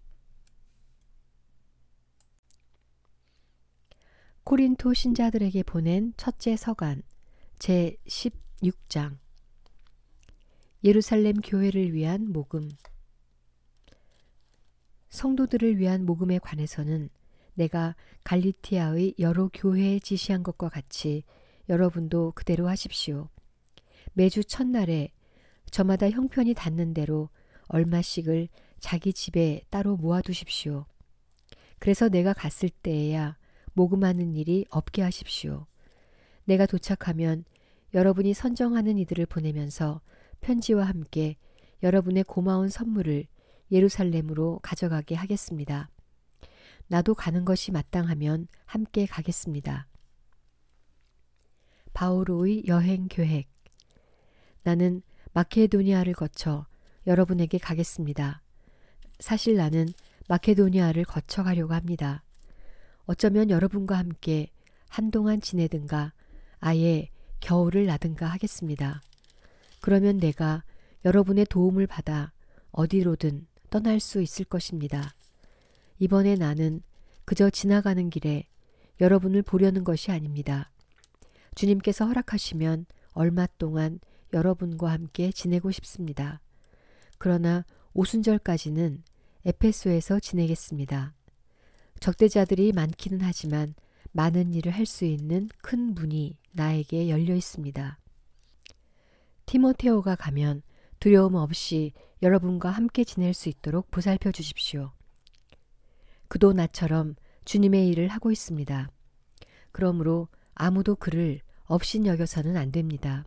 코린토 신자들에게 보낸 첫째 서간 제16장 예루살렘 교회를 위한 모금. 성도들을 위한 모금에 관해서는 내가 갈리티아의 여러 교회에 지시한 것과 같이 여러분도 그대로 하십시오. 매주 첫날에 저마다 형편이 닿는 대로 얼마씩을 자기 집에 따로 모아두십시오. 그래서 내가 갔을 때에야 모금하는 일이 없게 하십시오. 내가 도착하면 여러분이 선정하는 이들을 보내면서 편지와 함께 여러분의 고마운 선물을 예루살렘으로 가져가게 하겠습니다. 나도 가는 것이 마땅하면 함께 가겠습니다. 바오로의 여행 계획. 나는 마케도니아를 거쳐 여러분에게 가겠습니다. 사실 나는 마케도니아를 거쳐 가려고 합니다. 어쩌면 여러분과 함께 한동안 지내든가 아예 겨울을 나든가 하겠습니다. 그러면 내가 여러분의 도움을 받아 어디로든 떠날 수 있을 것입니다. 이번에 나는 그저 지나가는 길에 여러분을 보려는 것이 아닙니다. 주님께서 허락하시면 얼마 동안 여러분과 함께 지내고 싶습니다. 그러나 오순절까지는 에페소에서 지내겠습니다. 적대자들이 많기는 하지만 많은 일을 할 수 있는 큰 문이 나에게 열려 있습니다. 티모테오가 가면 두려움 없이 여러분과 함께 지낼 수 있도록 보살펴 주십시오. 그도 나처럼 주님의 일을 하고 있습니다. 그러므로 아무도 그를 업신여겨서는 안 됩니다.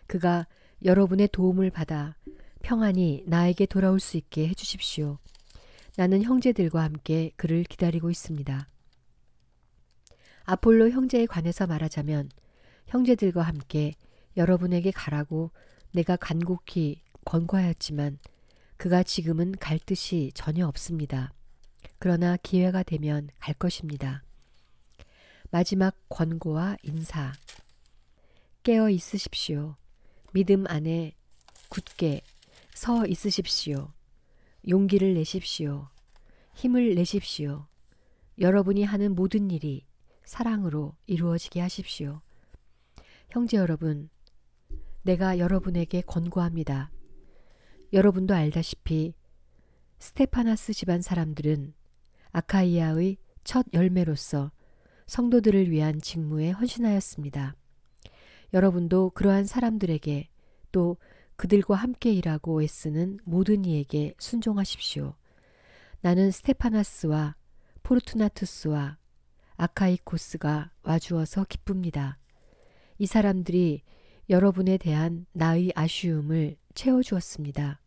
그가 여러분의 도움을 받아 평안히 나에게 돌아올 수 있게 해주십시오. 나는 형제들과 함께 그를 기다리고 있습니다. 아폴로 형제에 관해서 말하자면 형제들과 함께 여러분에게 가라고 내가 간곡히 권고하였지만 그가 지금은 갈 뜻이 전혀 없습니다. 그러나 기회가 되면 갈 것입니다. 마지막 권고와 인사. 깨어 있으십시오. 믿음 안에 굳게 서 있으십시오. 용기를 내십시오. 힘을 내십시오. 여러분이 하는 모든 일이 사랑으로 이루어지게 하십시오. 형제 여러분, 내가 여러분에게 권고합니다. 여러분도 알다시피 스테파나스 집안 사람들은 아카이아의 첫 열매로서 성도들을 위한 직무에 헌신하였습니다. 여러분도 그러한 사람들에게 또 그들과 함께 일하고 애쓰는 모든 이에게 순종하십시오. 나는 스테파나스와 포르투나투스와 아카이코스가 와주어서 기쁩니다. 이 사람들이 여러분에 대한 나의 아쉬움을 채워주었습니다.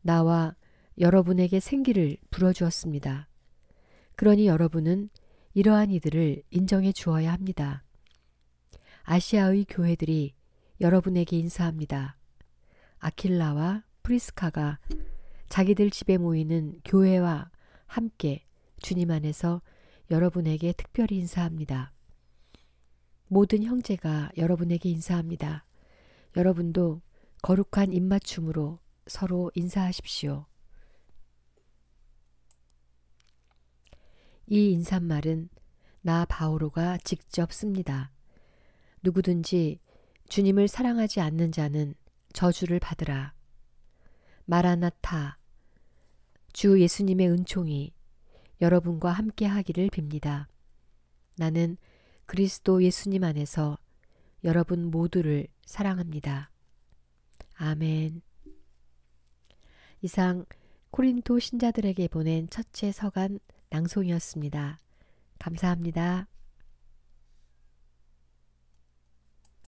나와 여러분에게 생기를 불어주었습니다. 그러니 여러분은 이러한 이들을 인정해 주어야 합니다. 아시아의 교회들이 여러분에게 인사합니다. 아킬라와 프리스카가 자기들 집에 모이는 교회와 함께 주님 안에서 여러분에게 특별히 인사합니다. 모든 형제가 여러분에게 인사합니다. 여러분도 거룩한 입맞춤으로 서로 인사하십시오. 이 인사말은 나 바오로가 직접 씁니다. 누구든지 주님을 사랑하지 않는 자는 저주를 받으라. 마라나타, 주 예수님의 은총이 여러분과 함께 하기를 빕니다. 나는 그리스도 예수님 안에서 여러분 모두를 사랑합니다. 아멘. 이상 코린토 신자들에게 보낸 첫째 서간 낭송이었습니다. 감사합니다.